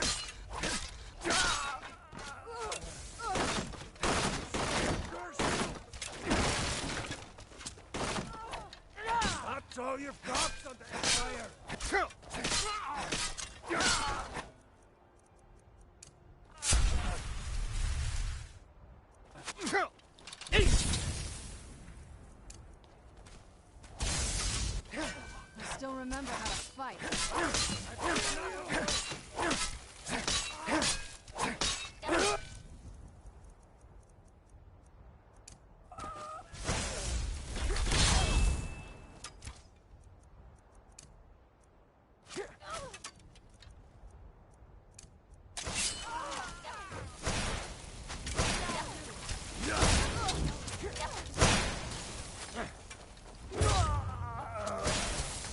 That's all you've got on the Empire! I still remember how to fight.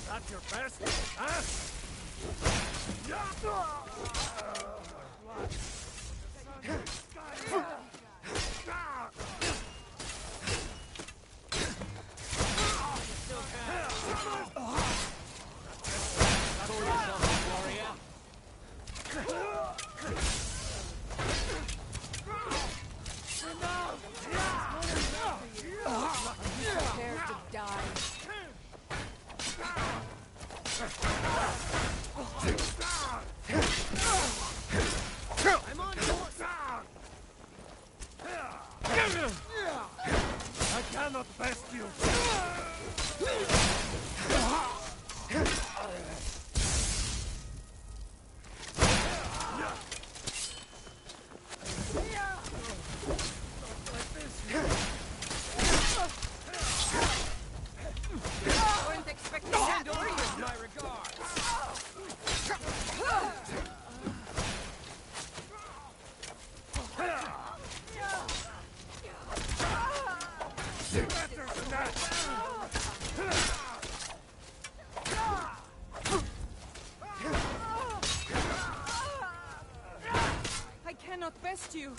That's your best, huh? Prepare to die. I'm on board! I cannot best you! Weren't expecting that or you. My regards. Better than that! I cannot best you.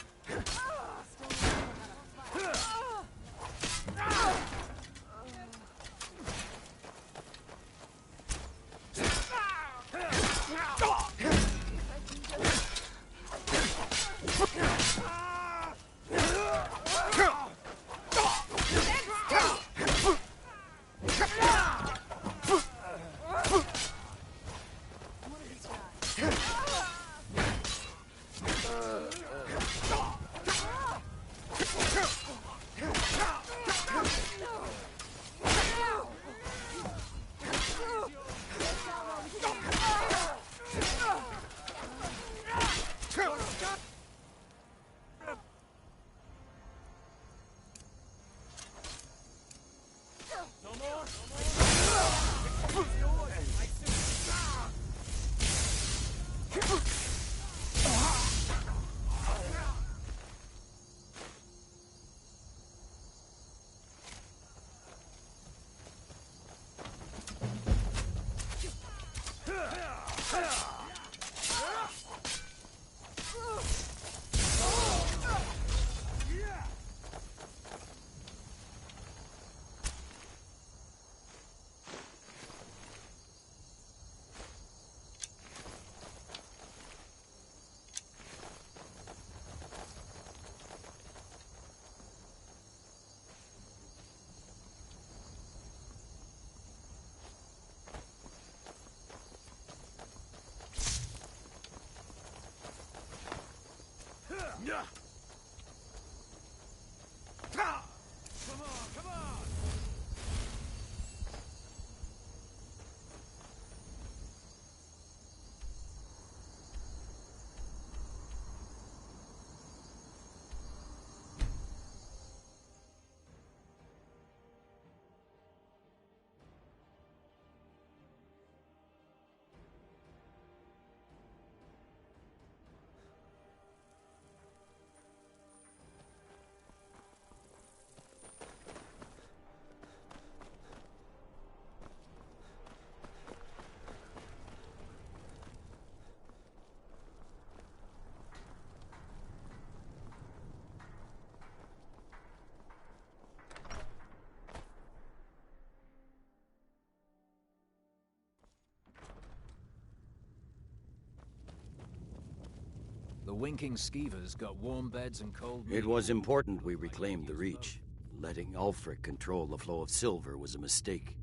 The winking skeevers got warm beds and cold... It was important we reclaimed the Reach. Letting Ulfric control the flow of silver was a mistake.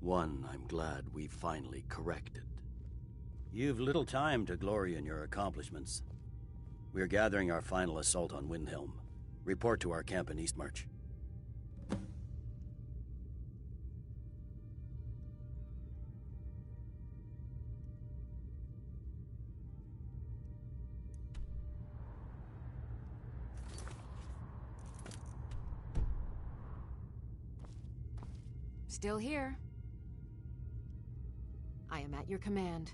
One I'm glad we finally corrected. You've little time to glory in your accomplishments. We're gathering our final assault on Windhelm. Report to our camp in Eastmarch. Still here. I am at your command.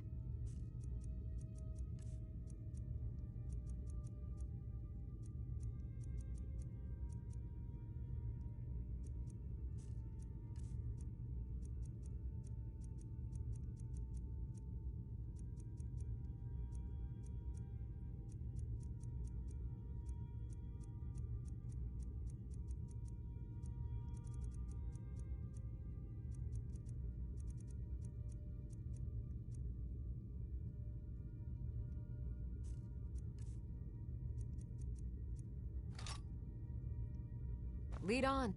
Lead on.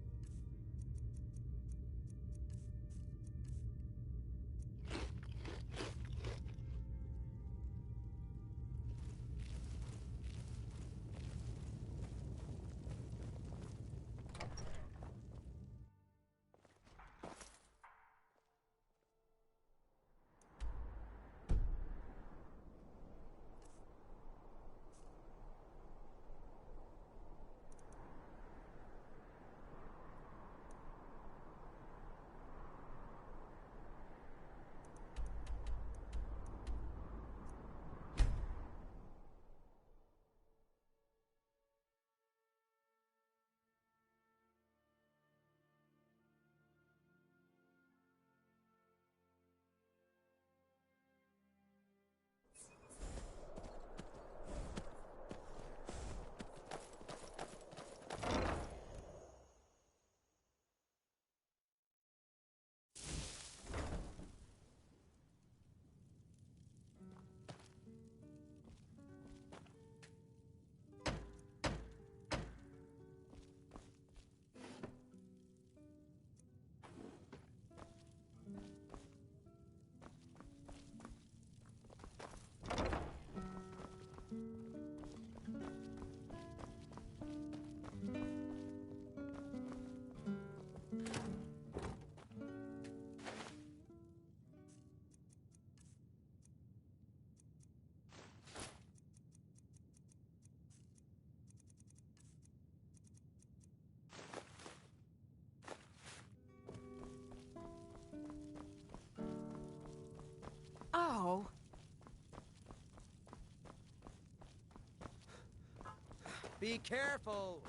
Oh. Be careful!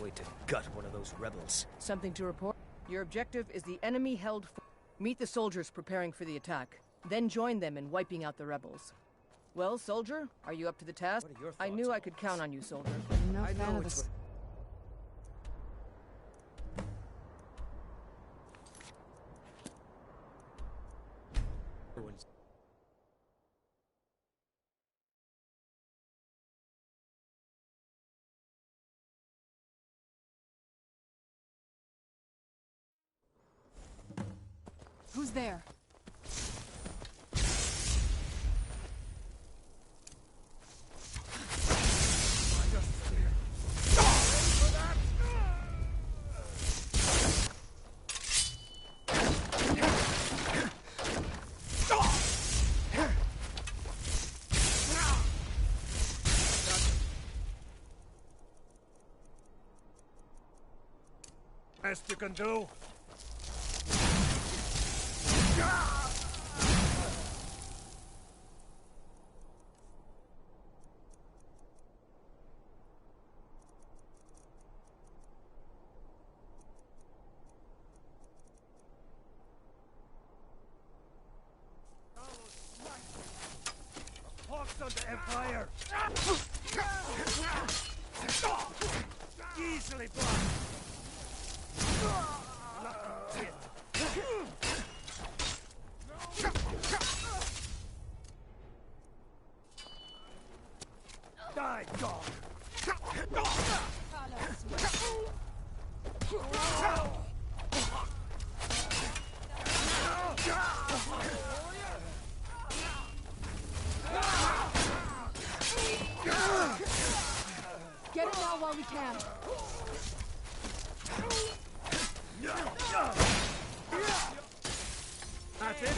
Wait to gut one of those rebels. Something to report? Your objective is the enemy-held... Meet the soldiers preparing for the attack. Then join them in wiping out the rebels. Well, soldier, are you up to the task? What are your I thoughts knew on I could this? count on you, soldier. No I fan know of it's this. Everyone's... Who's there? Best you can do. Hawks on the Empire! Easily blocked! Die, dog! Get it now while we can. That's it.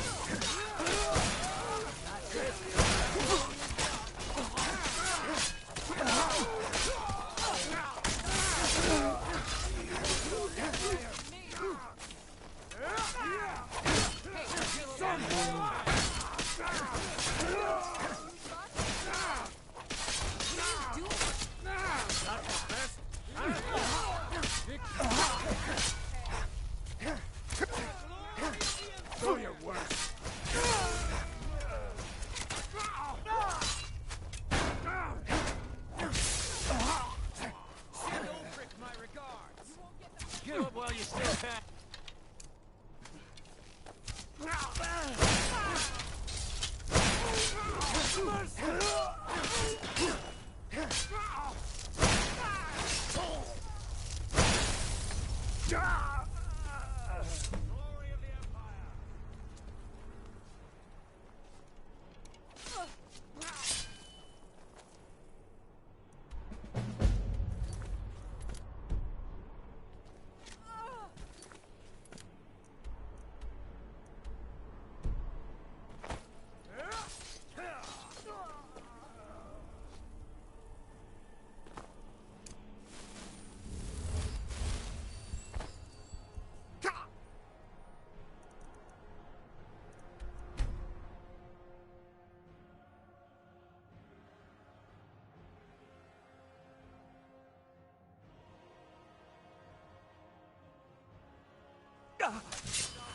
Do your worst. Send Ulfric my regards. Give up while you still can.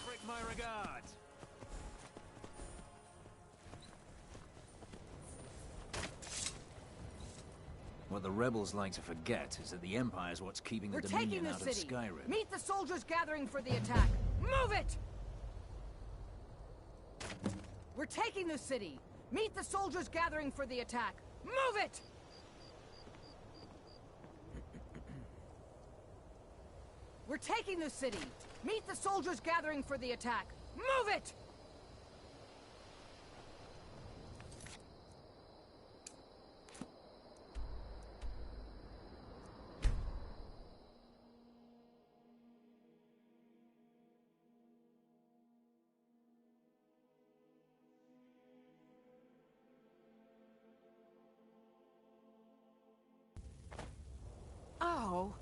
Break my regards. What the rebels like to forget is that the Empire's what's keeping the We're taking Dominion the out of city. Skyrim. Meet the soldiers gathering for the attack. Move it! We're taking the city. Meet the soldiers gathering for the attack. Move it! We're taking the city. Meet the soldiers gathering for the attack. Move it! Oh.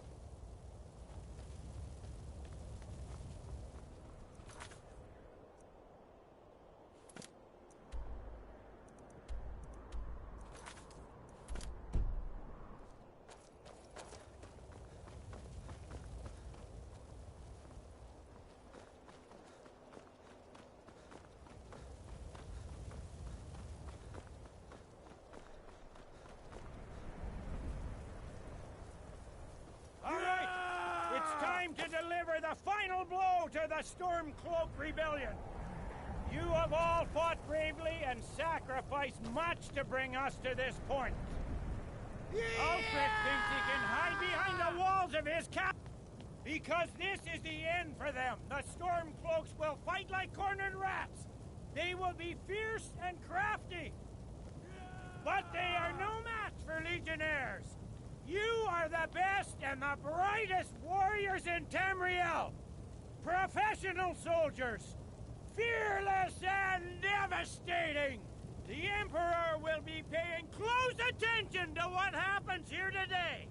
To deliver the final blow to the Stormcloak Rebellion. You have all fought bravely and sacrificed much to bring us to this point. Ulfric thinks he can hide behind the walls of his cap because this is the end for them. The Stormcloaks will fight like cornered rats. They will be fierce and crafty. But they are no match for Legionnaires. You are the best and the brightest warriors in Tamriel. Professional soldiers. Fearless and devastating. The Emperor will be paying close attention to what happens here today.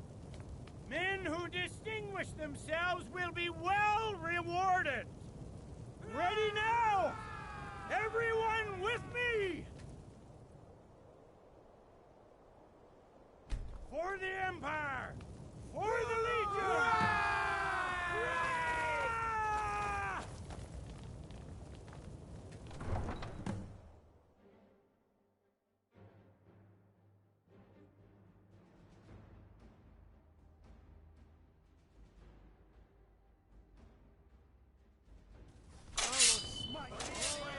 Men who distinguish themselves will be well rewarded. Ready now! Everyone with me! For the Empire! For the Legion!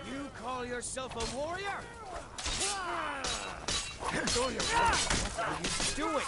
You call yourself a warrior? What are you doing?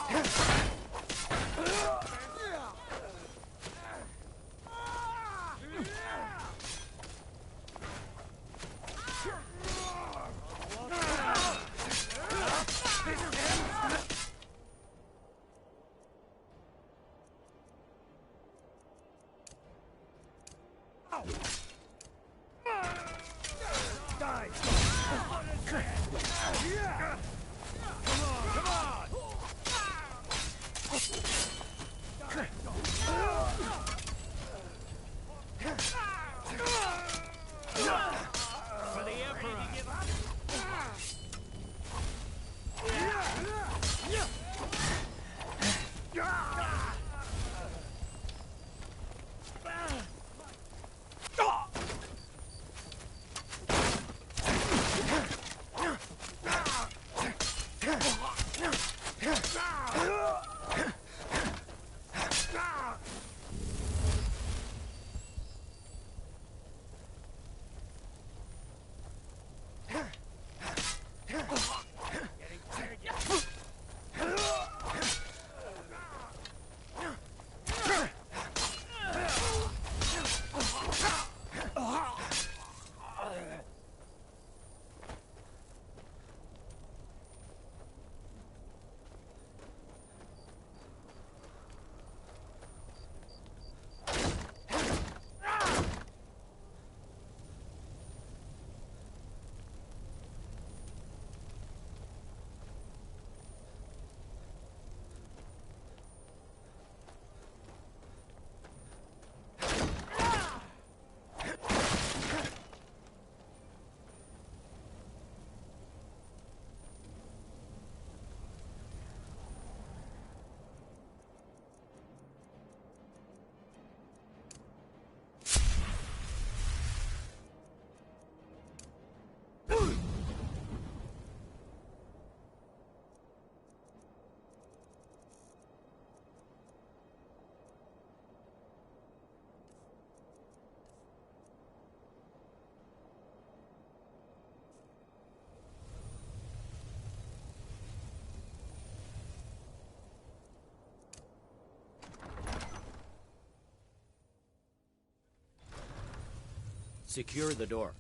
Secure the door.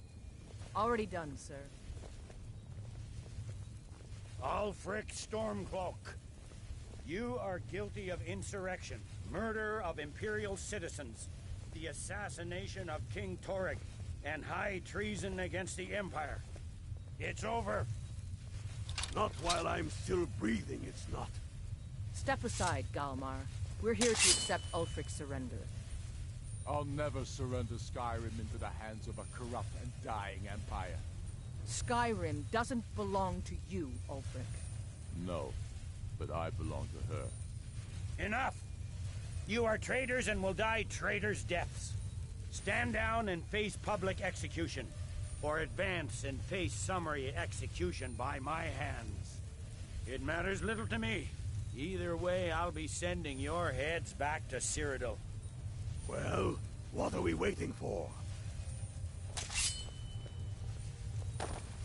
Already done, sir. Ulfric Stormcloak, you are guilty of insurrection, murder of Imperial citizens, the assassination of King Torrig, and high treason against the Empire. It's over. Not while I'm still breathing, it's not. Step aside, Galmar. We're here to accept Ulfric's surrender. I'll never surrender Skyrim into the hands of a corrupt and dying empire. Skyrim doesn't belong to you, Ulfric. No, but I belong to her. Enough! You are traitors and will die traitors' deaths. Stand down and face public execution, or advance and face summary execution by my hands. It matters little to me. Either way, I'll be sending your heads back to Cyrodiil. Well, what are we waiting for?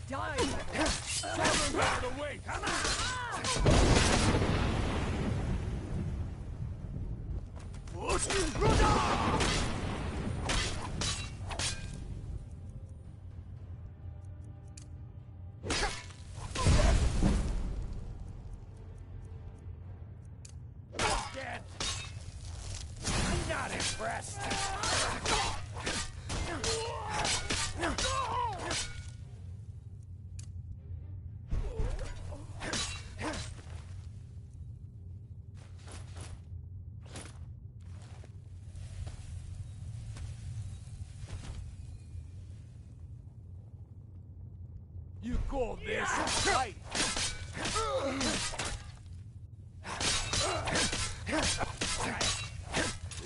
Die! Seven out of the way! Come Dead! I'm not impressed! You call this a fight?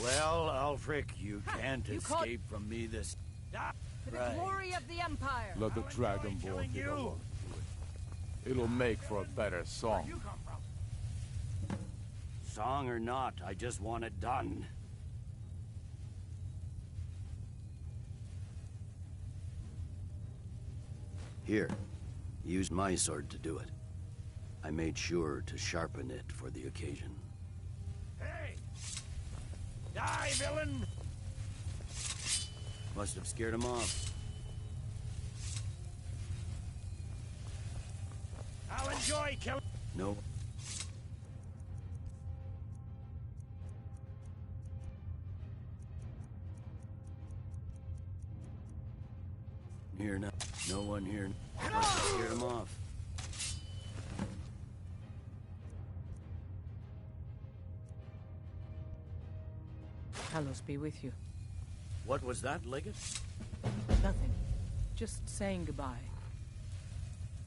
Well, Ulfric, you can't escape from me this... For the glory of the Empire! Let the Dragonborn take a look. It'll make for a better song. Song or not, I just want it done. Here, use my sword to do it. I made sure to sharpen it for the occasion. Hey! Die, villain! Must have scared him off. I'll enjoy killing... No. Here now. No one here. Must have scared him off. Talos be with you. What was that, Legate? Nothing. Just saying goodbye.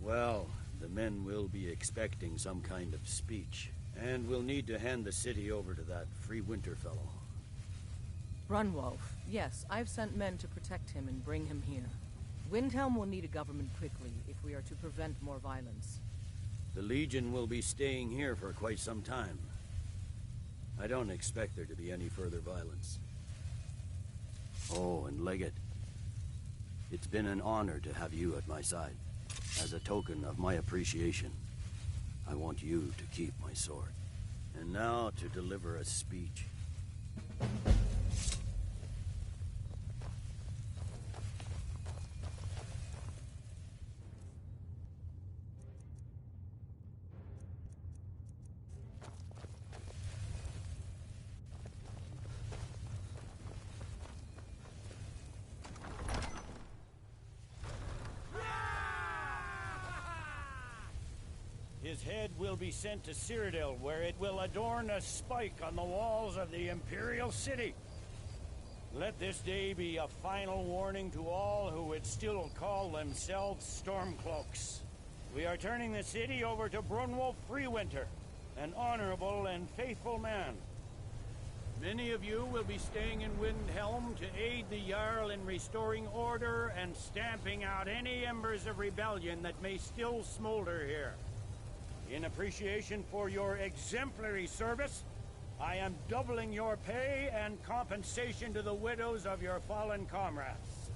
Well, the men will be expecting some kind of speech, and we'll need to hand the city over to that free winter fellow. Brunwolf. Yes, I've sent men to protect him and bring him here. Windhelm will need a government quickly if we are to prevent more violence. The Legion will be staying here for quite some time. I don't expect there to be any further violence. Oh, and Legate, it's been an honor to have you at my side. As a token of my appreciation, I want you to keep my sword. And now to deliver a speech. His head will be sent to Cyrodiil, where it will adorn a spike on the walls of the Imperial City. Let this day be a final warning to all who would still call themselves Stormcloaks. We are turning the city over to Brunwolf Freewinter, an honorable and faithful man. Many of you will be staying in Windhelm to aid the Jarl in restoring order and stamping out any embers of rebellion that may still smolder here. In appreciation for your exemplary service, I am doubling your pay and compensation to the widows of your fallen comrades.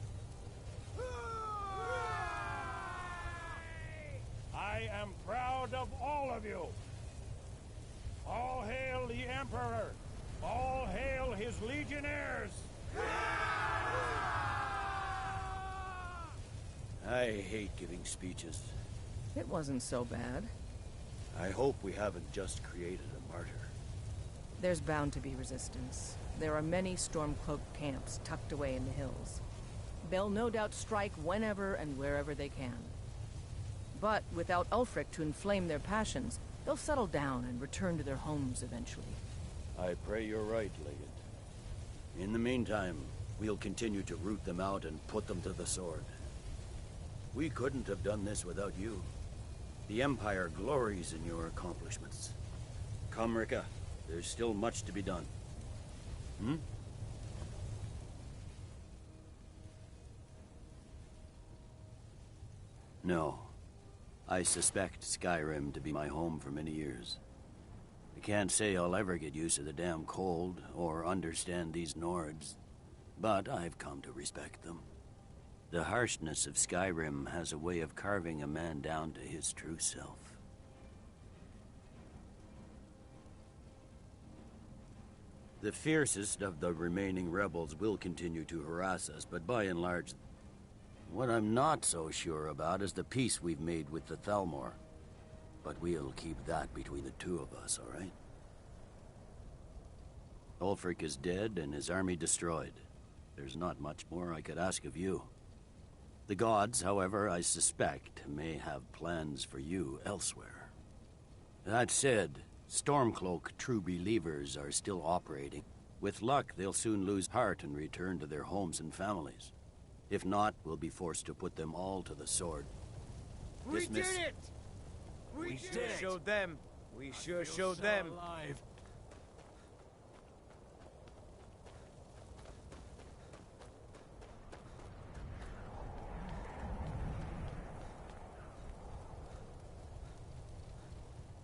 I am proud of all of you. All hail the Emperor! All hail his legionnaires! I hate giving speeches. It wasn't so bad. I hope we haven't just created a martyr. There's bound to be resistance. There are many Stormcloak camps tucked away in the hills. They'll no doubt strike whenever and wherever they can. But without Ulfric to inflame their passions, they'll settle down and return to their homes eventually. I pray you're right, Legate. In the meantime, we'll continue to root them out and put them to the sword. We couldn't have done this without you. The Empire glories in your accomplishments. Come, Rika. There's still much to be done. Hmm? No. I suspect Skyrim to be my home for many years. I can't say I'll ever get used to the damn cold or understand these Nords, but I've come to respect them. The harshness of Skyrim has a way of carving a man down to his true self. The fiercest of the remaining rebels will continue to harass us, but by and large, what I'm not so sure about is the peace we've made with the Thalmor. But we'll keep that between the two of us, all right? Ulfric is dead and his army destroyed. There's not much more I could ask of you. The gods, however, I suspect, may have plans for you elsewhere. That said, Stormcloak true believers are still operating. With luck, they'll soon lose heart and return to their homes and families. If not, we'll be forced to put them all to the sword. We Dismiss. did it! We sure did it. showed them. We sure feel showed so them. alive.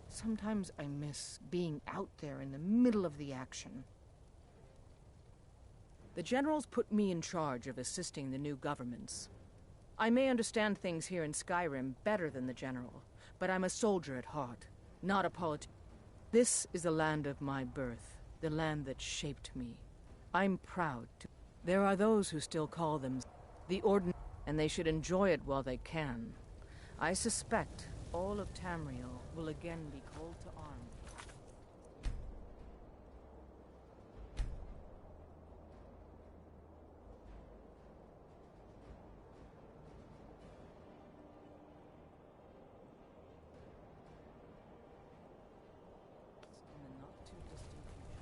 Sometimes I miss being out there in the middle of the action. The generals put me in charge of assisting the new governments. I may understand things here in Skyrim better than the general, but I'm a soldier at heart, not a politician. This is the land of my birth, the land that shaped me. I'm proud to... There are those who still call them the ordinary, and they should enjoy it while they can. I suspect all of Tamriel will again be called to arms. In the not-too-distant future.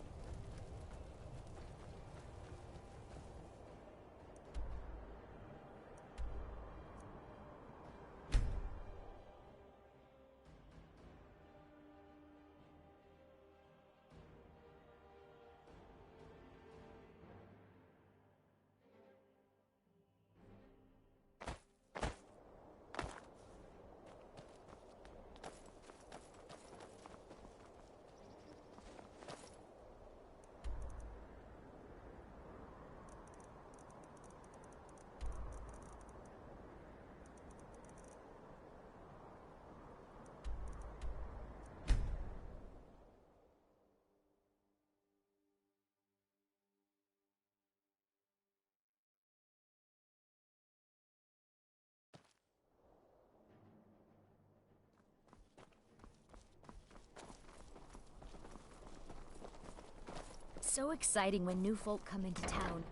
So exciting when new folk come into town.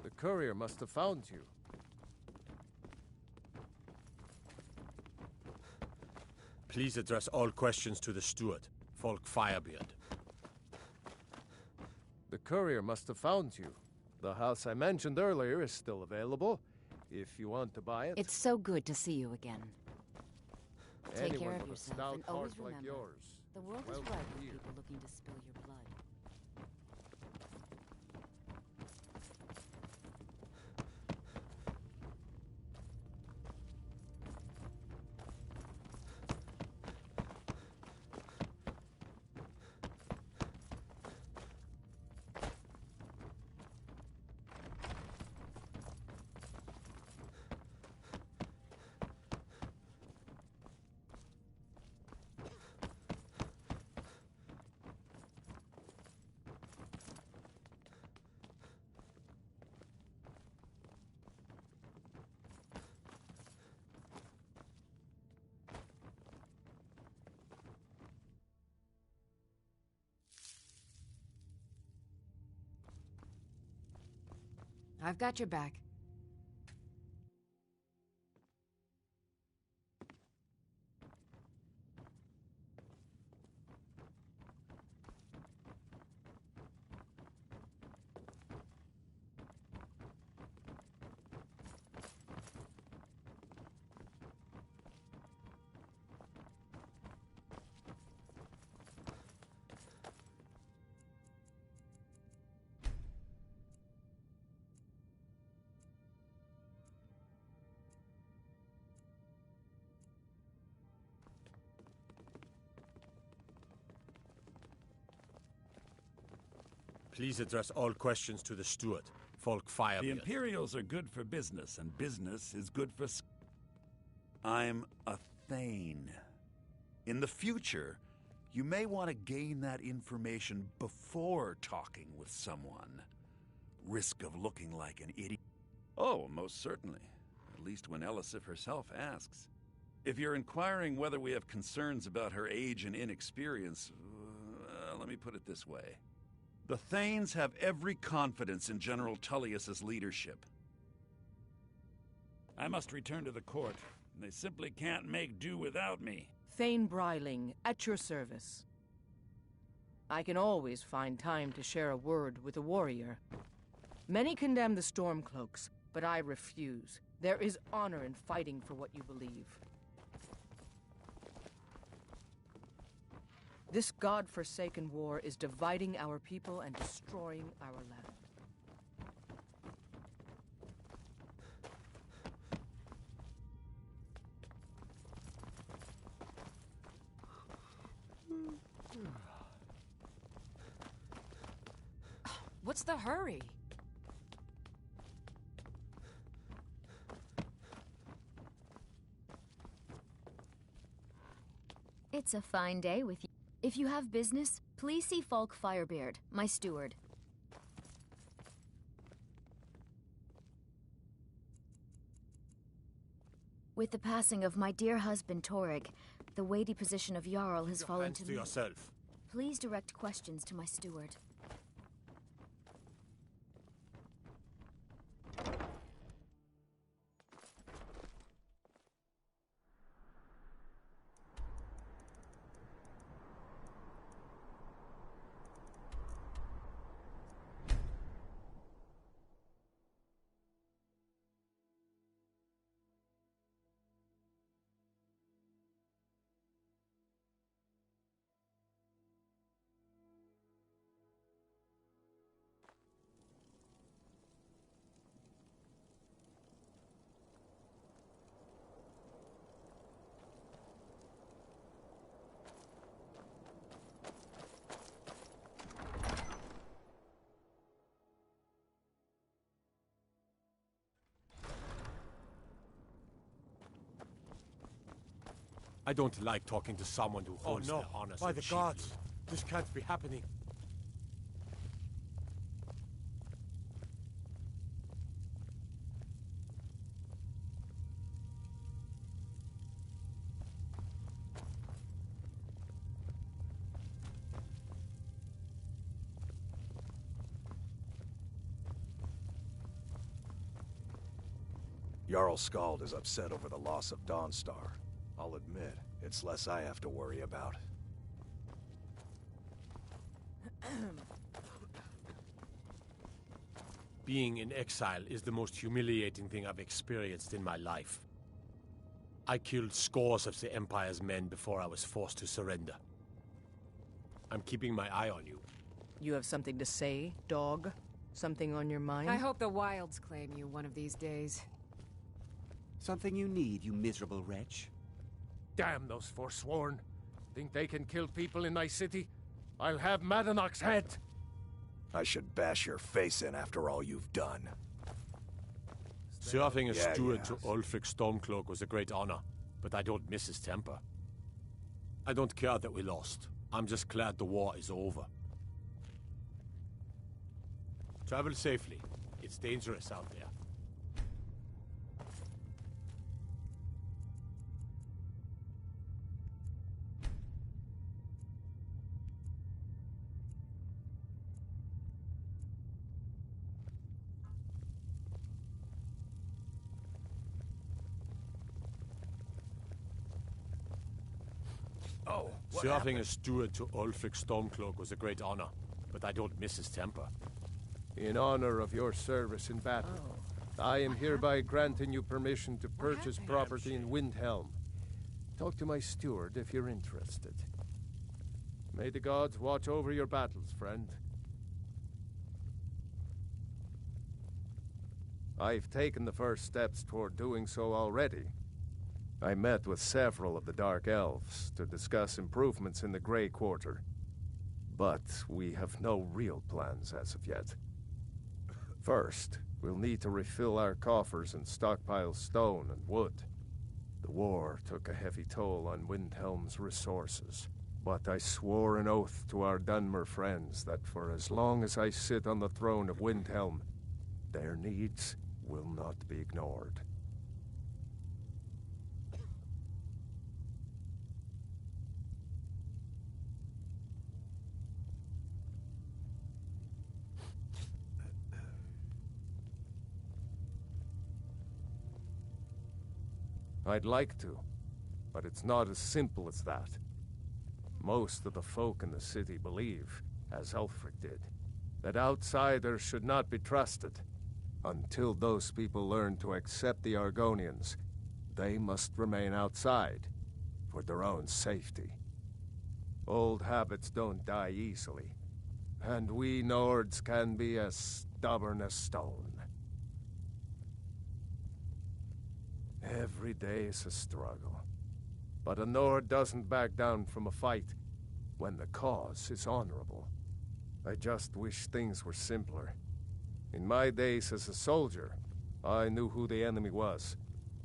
The courier must have found you. Please address all questions to the steward, Folk Firebeard. The courier must have found you. The house I mentioned earlier is still available, if you want to buy it. It's so good to see you again. Take Anyone care of with a yourself stout and always heart like remember, yours the world is welcome ripe with here. people looking to spill your blood. I've got your back. Please address all questions to the steward, Folk Firebeard. The Imperials are good for business, and business is good for... I'm a Thane. In the future, you may want to gain that information before talking with someone. Risk of looking like an idiot. Oh, most certainly. At least when Elisif herself asks. If you're inquiring whether we have concerns about her age and inexperience, let me put it this way. The Thanes have every confidence in General Tullius's leadership. I must return to the court. They simply can't make do without me. Thane Bryling, at your service. I can always find time to share a word with a warrior. Many condemn the Stormcloaks, but I refuse. There is honor in fighting for what you believe. This god-forsaken war is dividing our people and destroying our land. What's the hurry? It's a fine day with you. If you have business, please see Falk Firebeard, my steward. With the passing of my dear husband Torrig, the weighty position of Jarl has fallen to me. Yourself. Please direct questions to my steward. I don't like talking to someone who holds their honor so By the cheaply. gods, this can't be happening. Jarl Skald is upset over the loss of Dawnstar. I'll admit, it's less I have to worry about. Being in exile is the most humiliating thing I've experienced in my life. I killed scores of the Empire's men before I was forced to surrender. I'm keeping my eye on you. You have something to say, dog? Something on your mind? I hope the Wilds claim you one of these days. Something you need, you miserable wretch? Damn those Forsworn. Think they can kill people in my city? I'll have Madanach's head! I should bash your face in after all you've done. Serving as steward yes. to Ulfric Stormcloak was a great honor, but I don't miss his temper. I don't care that we lost. I'm just glad the war is over. Travel safely. It's dangerous out there. Serving as steward to Ulfric Stormcloak was a great honor, but I don't miss his temper. In honor of your service in battle, I am hereby granting you permission to purchase property in Windhelm. Talk to my steward if you're interested. May the gods watch over your battles, friend. I've taken the first steps toward doing so already. I met with several of the Dark Elves to discuss improvements in the Grey Quarter. But we have no real plans as of yet. First, we'll need to refill our coffers and stockpile stone and wood. The war took a heavy toll on Windhelm's resources, but I swore an oath to our Dunmer friends that for as long as I sit on the throne of Windhelm, their needs will not be ignored. I'd like to, But it's not as simple as that. Most of the folk in the city believe, as Ulfric did, that outsiders should not be trusted. Until those people learn to accept the Argonians, they must remain outside, for their own safety. Old habits don't die easily, and we Nords can be as stubborn as stone. Every day is a struggle, but a Nord doesn't back down from a fight when the cause is honorable. I just wish things were simpler. In my days as a soldier, I knew who the enemy was,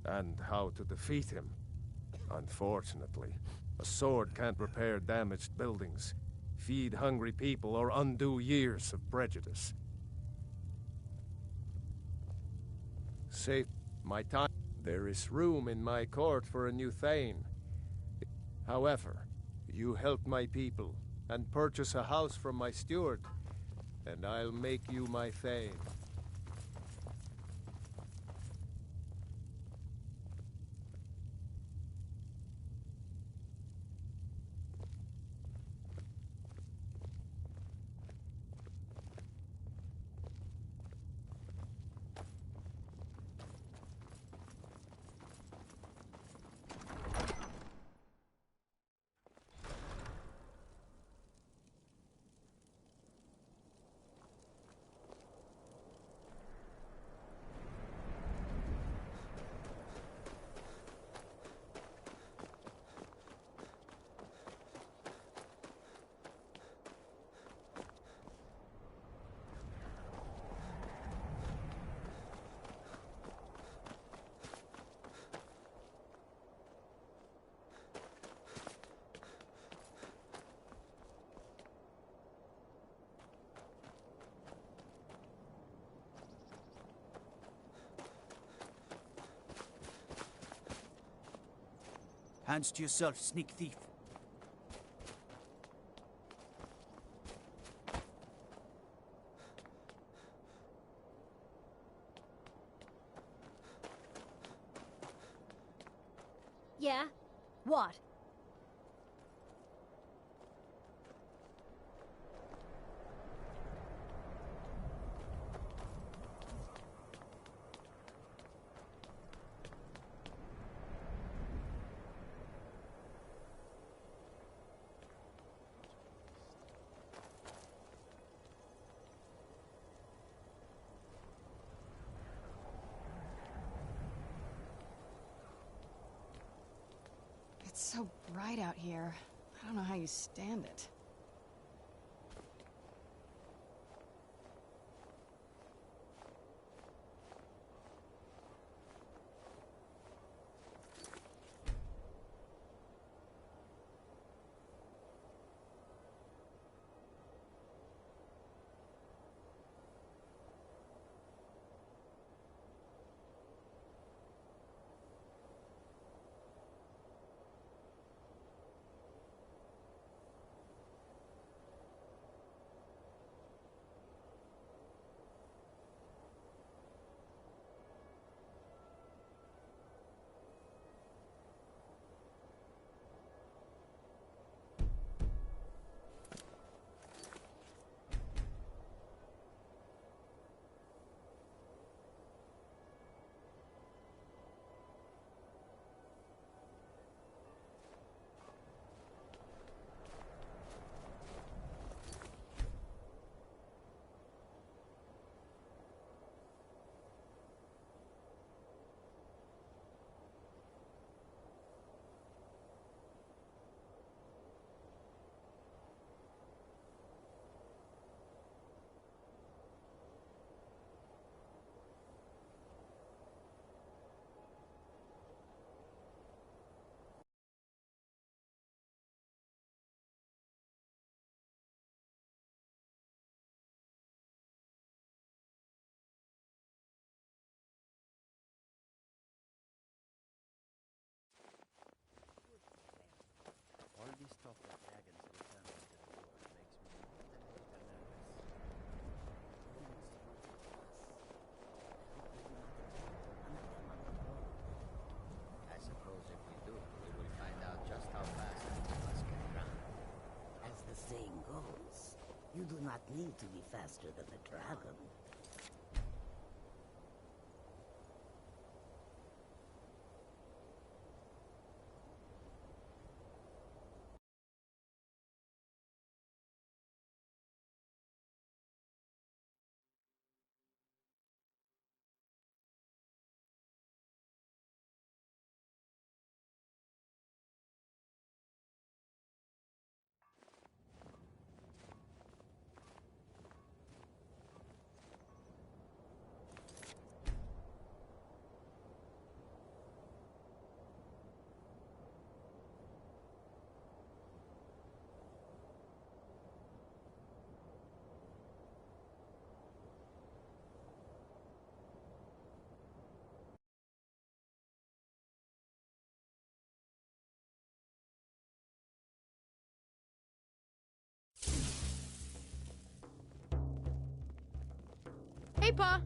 and how to defeat him. Unfortunately, a sword can't repair damaged buildings, feed hungry people, or undo years of prejudice. Save my time. There is room in my court for a new Thane. However, you help my people and purchase a house from my steward, and I'll make you my Thane. Hands to yourself, sneak thief. Yeah? What? It's so bright out here. I don't know how you stand it. do not need to be faster than a dragon. Hey, Pa!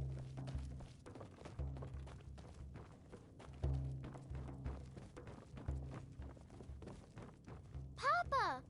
Papa!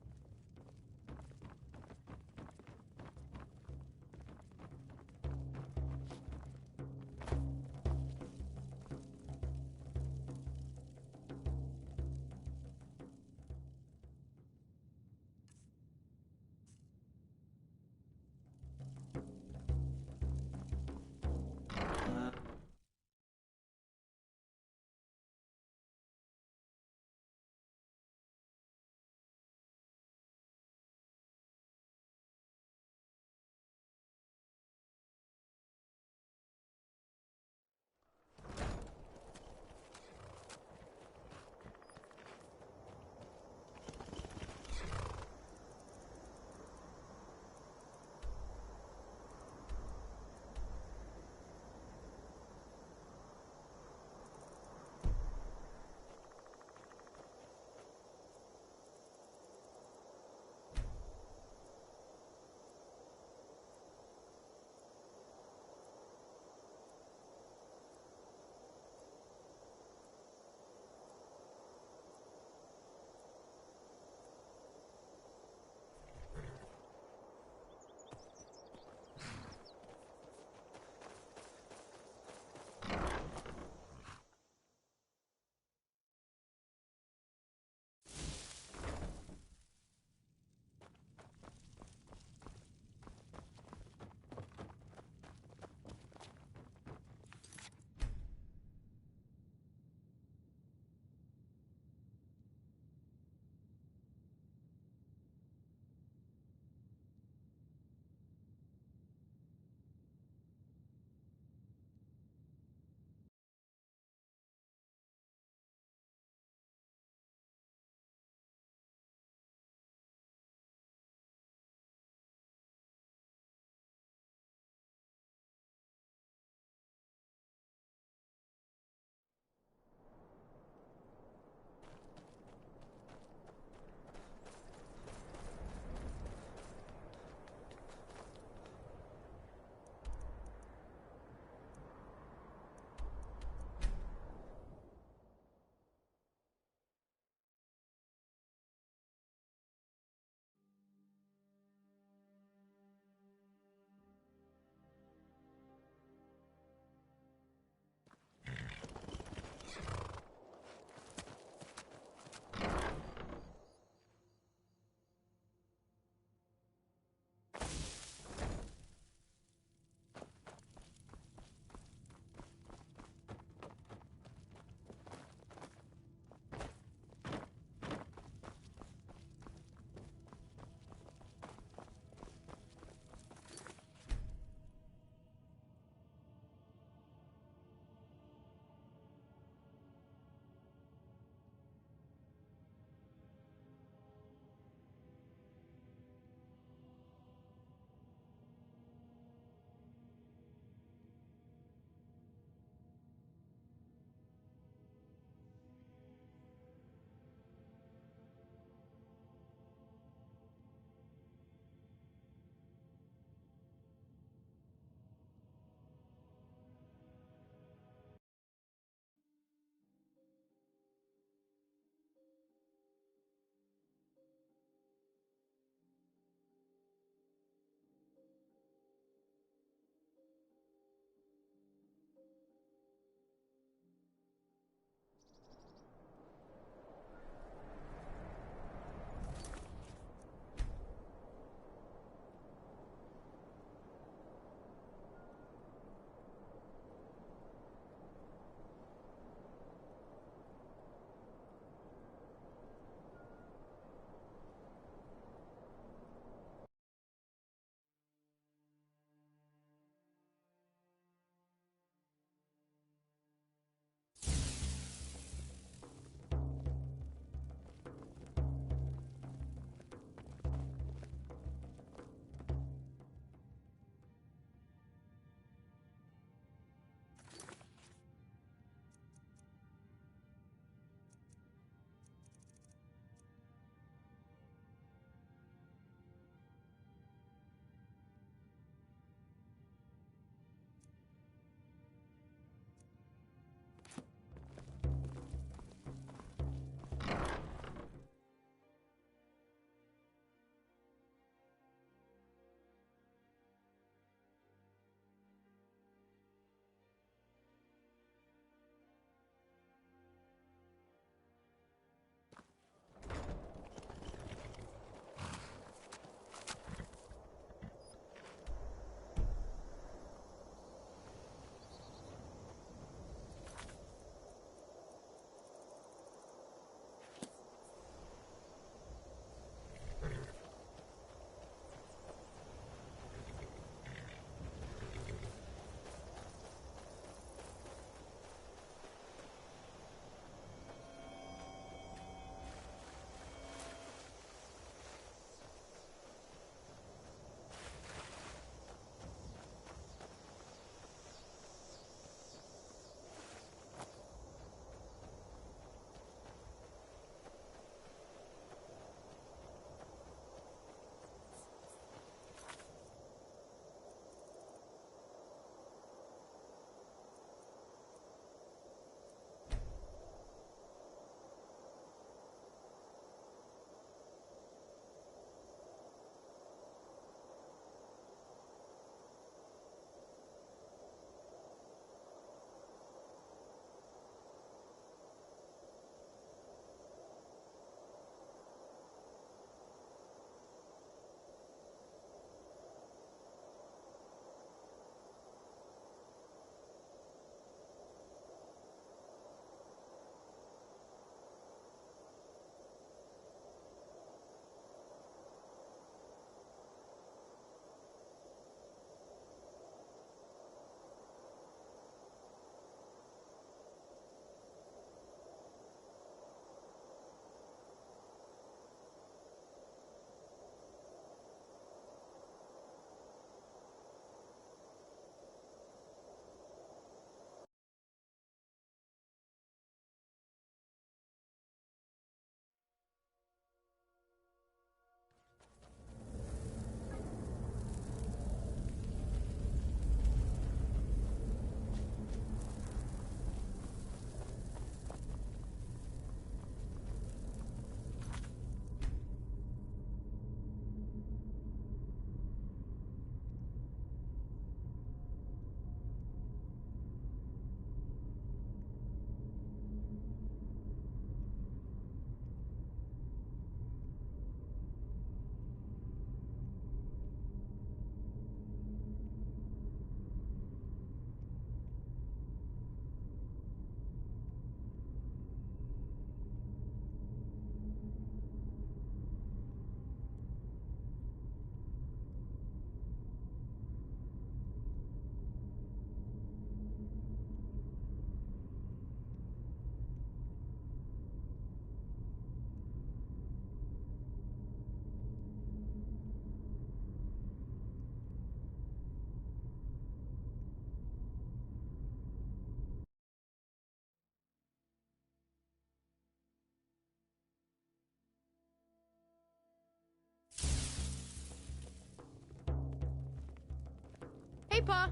Pa!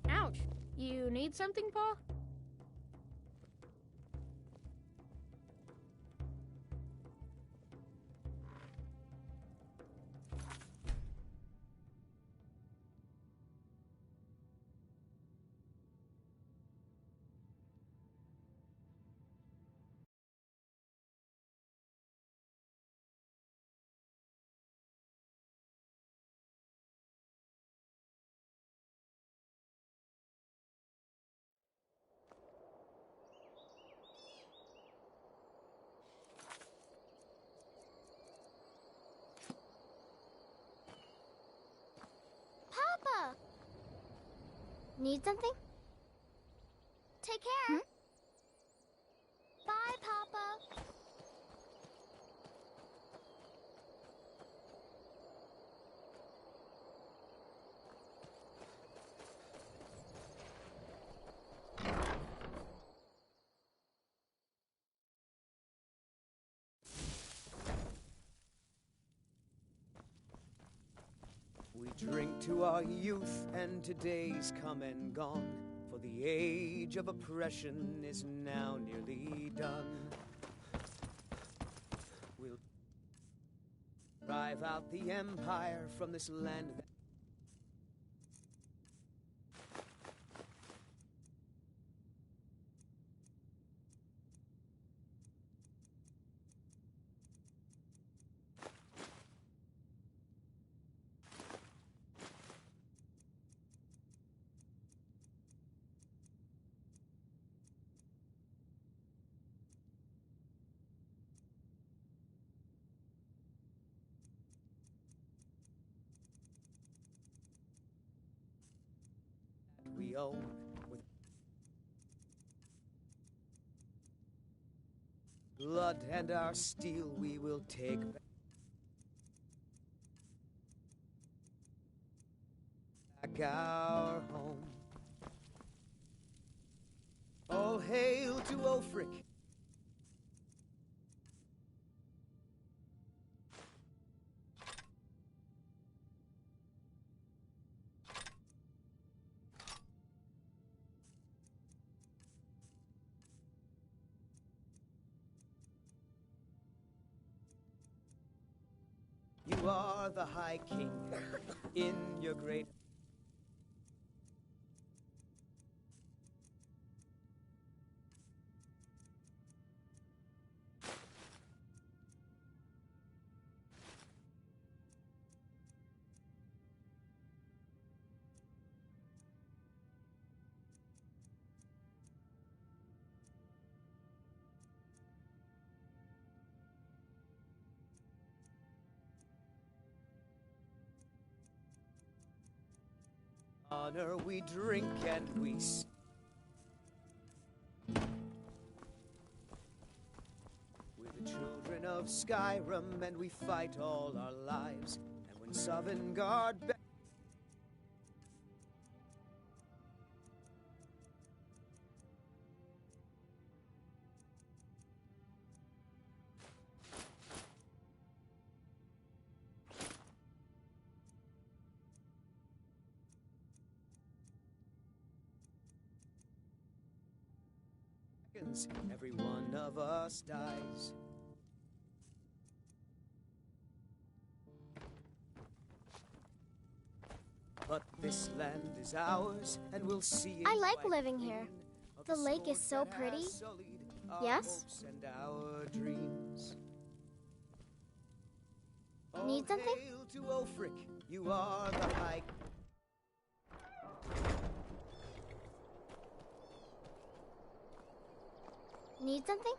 Ouch. You need something, Pa? Papa! Need something? Take care. Bye, Papa. We drink to our youth and today's come and gone, for the age of oppression is now nearly done. We'll drive out the empire from this land that we own. With blood and our steel we will take back our home. All hail to Ulfric. You are the High King in your great... honor we drink and we we're the children of Skyrim and we fight all our lives. And when Sovngarde every one of us dies. But this land is ours, and we'll see it. I like living here. The lake is so pretty. Yes? And our dreams. Need something? Hail to Ulfric, you are the High... Need something?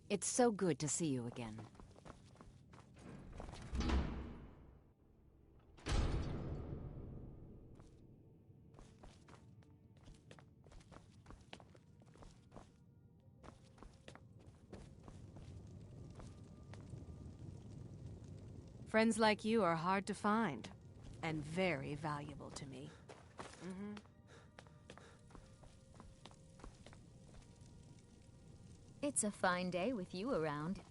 It's so good to see you again. Friends like you are hard to find, and very valuable to me. It's a fine day with you around.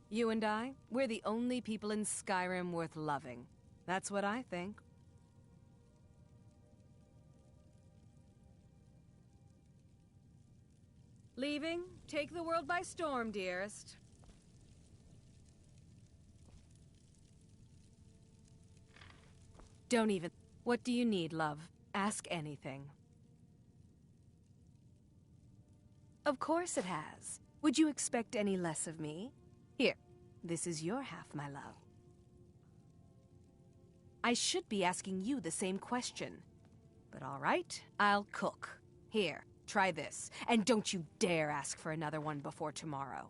You and I, we're the only people in Skyrim worth loving. That's what I think. Leaving? Take the world by storm, dearest. Don't even... What do you need, love? Ask anything. Of course it has. Would you expect any less of me? Here, this is your half, my love. I should be asking you the same question. But all right, I'll cook. Here, try this. And don't you dare ask for another one before tomorrow.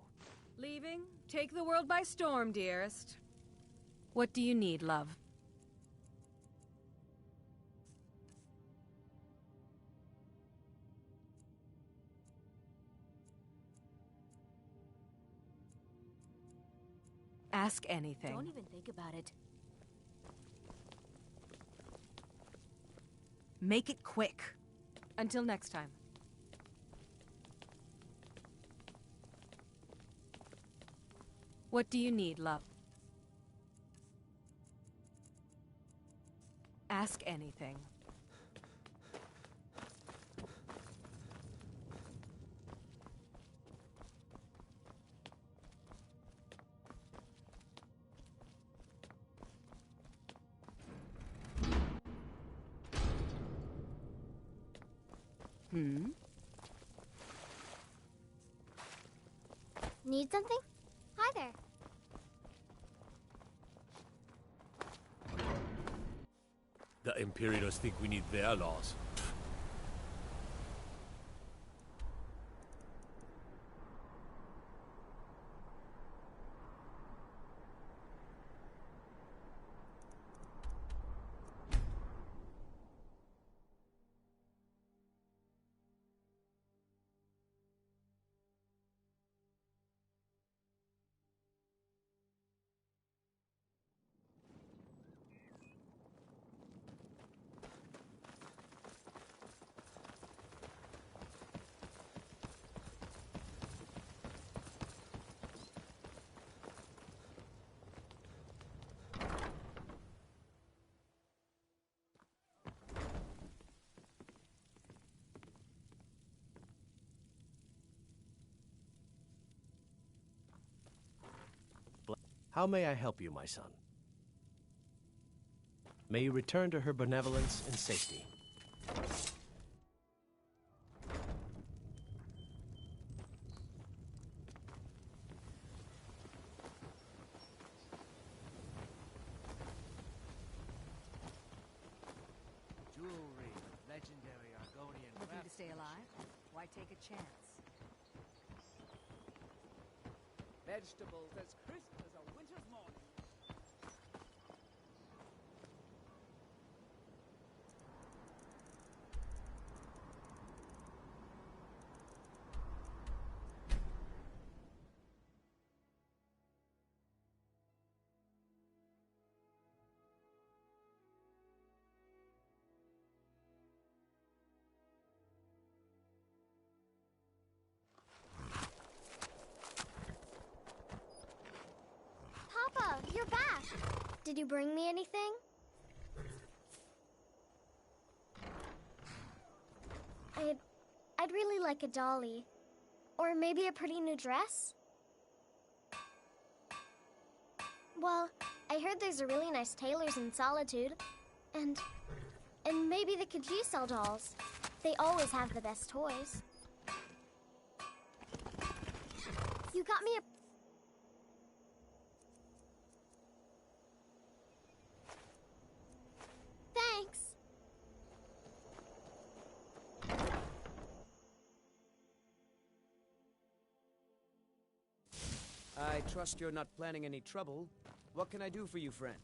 Leaving? Take the world by storm, dearest. What do you need, love? Ask anything. Don't even think about it. Make it quick. Until next time. What do you need, love? Ask anything. Need something? Hi there. The Imperials think we need their laws. How may I help you, my son? May you return to her benevolence in safety. Jewelry, legendary Argonian Looking to stay alive? Why take a chance? Vegetables as crisp as a winter's morning. Papa, you're back. Did you bring me anything? I'd really like a dolly. Or maybe a pretty new dress? Well, I heard there's a really nice tailor's in Solitude. And maybe they could use sell dolls. They always have the best toys. You got me a... Thanks. I trust you're not planning any trouble. What can I do for you, friend?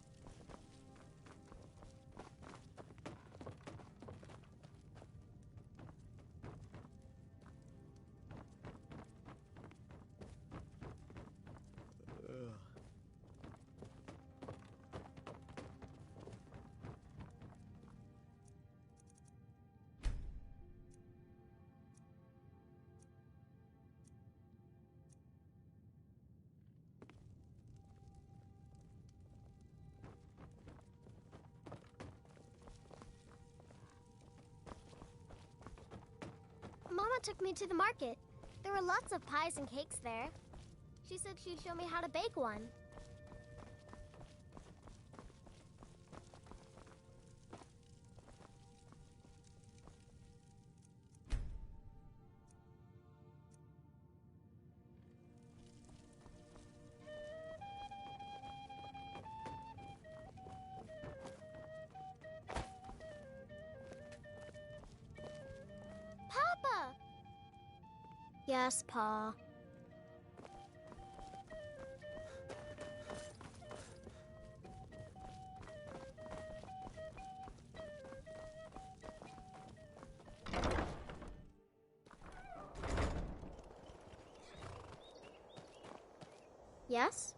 Mama took me to the market. There were lots of pies and cakes there. She said she'd show me how to bake one. Papa! Yes, Pa. Yes?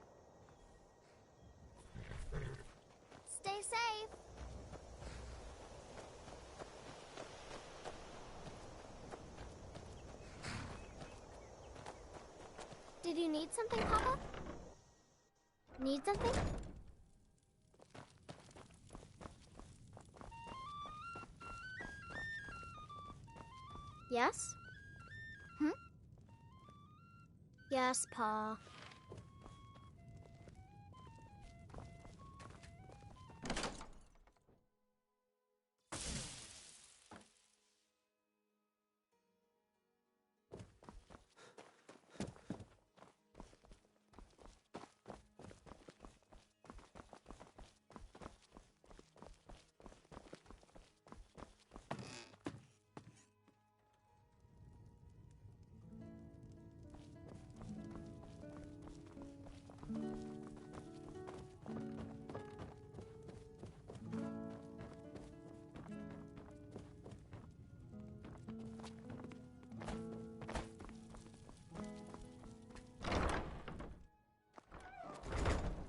Stay safe. Did you need something, Papa? Need something? Yes? Yes, Pa.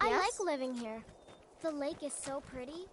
I like living here. The lake is so pretty.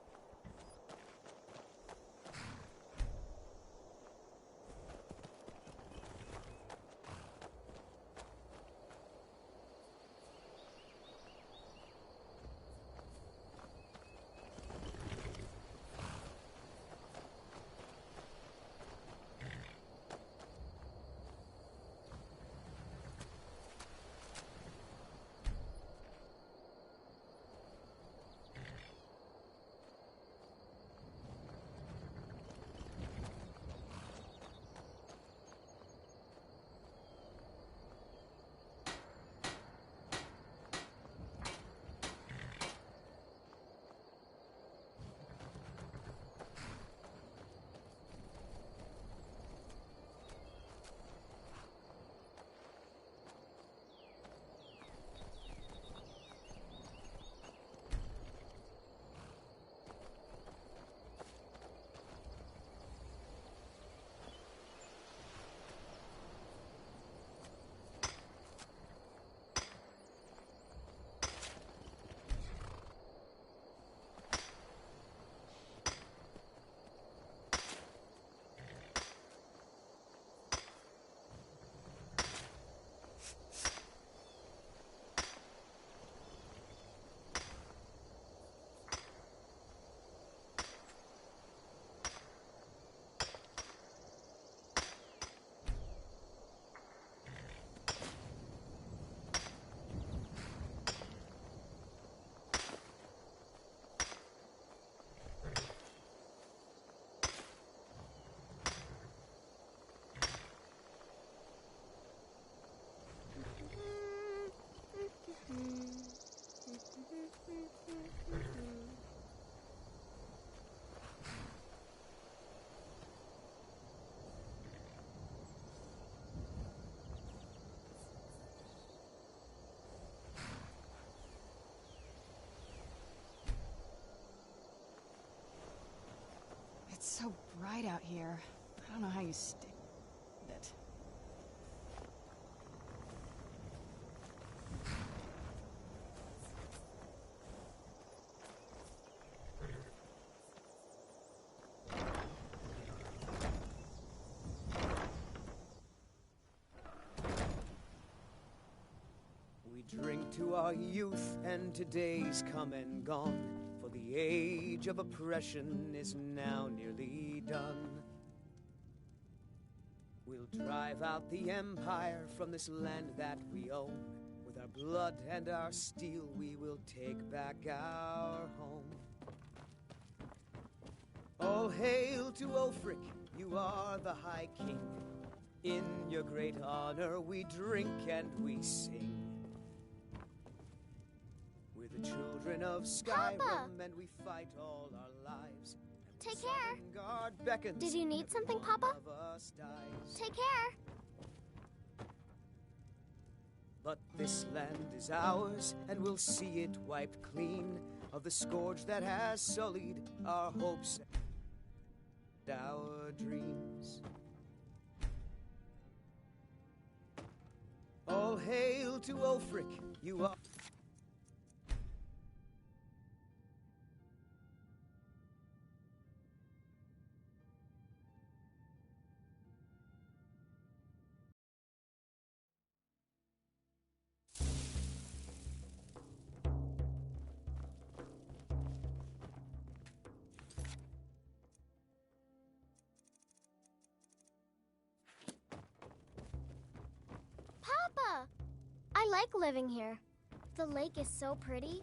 bright out here. I don't know how you stick with it. We drink to our youth and today's come and gone, for the age of oppression is now nearly done. We'll drive out the empire from this land that we own. With our blood and our steel we will take back our home. All hail to Ulfric, you are the High King. In your great honor we drink and we sing. We're the children of Skyrim, Papa! and we fight all our lives. Take care. Guard beckons. Did you need something, Papa? Of us dies. Take care. But this land is ours, and we'll see it wiped clean of the scourge that has sullied our hopes and our dreams. All hail to Ulfric, you are... Papa! I like living here. The lake is so pretty,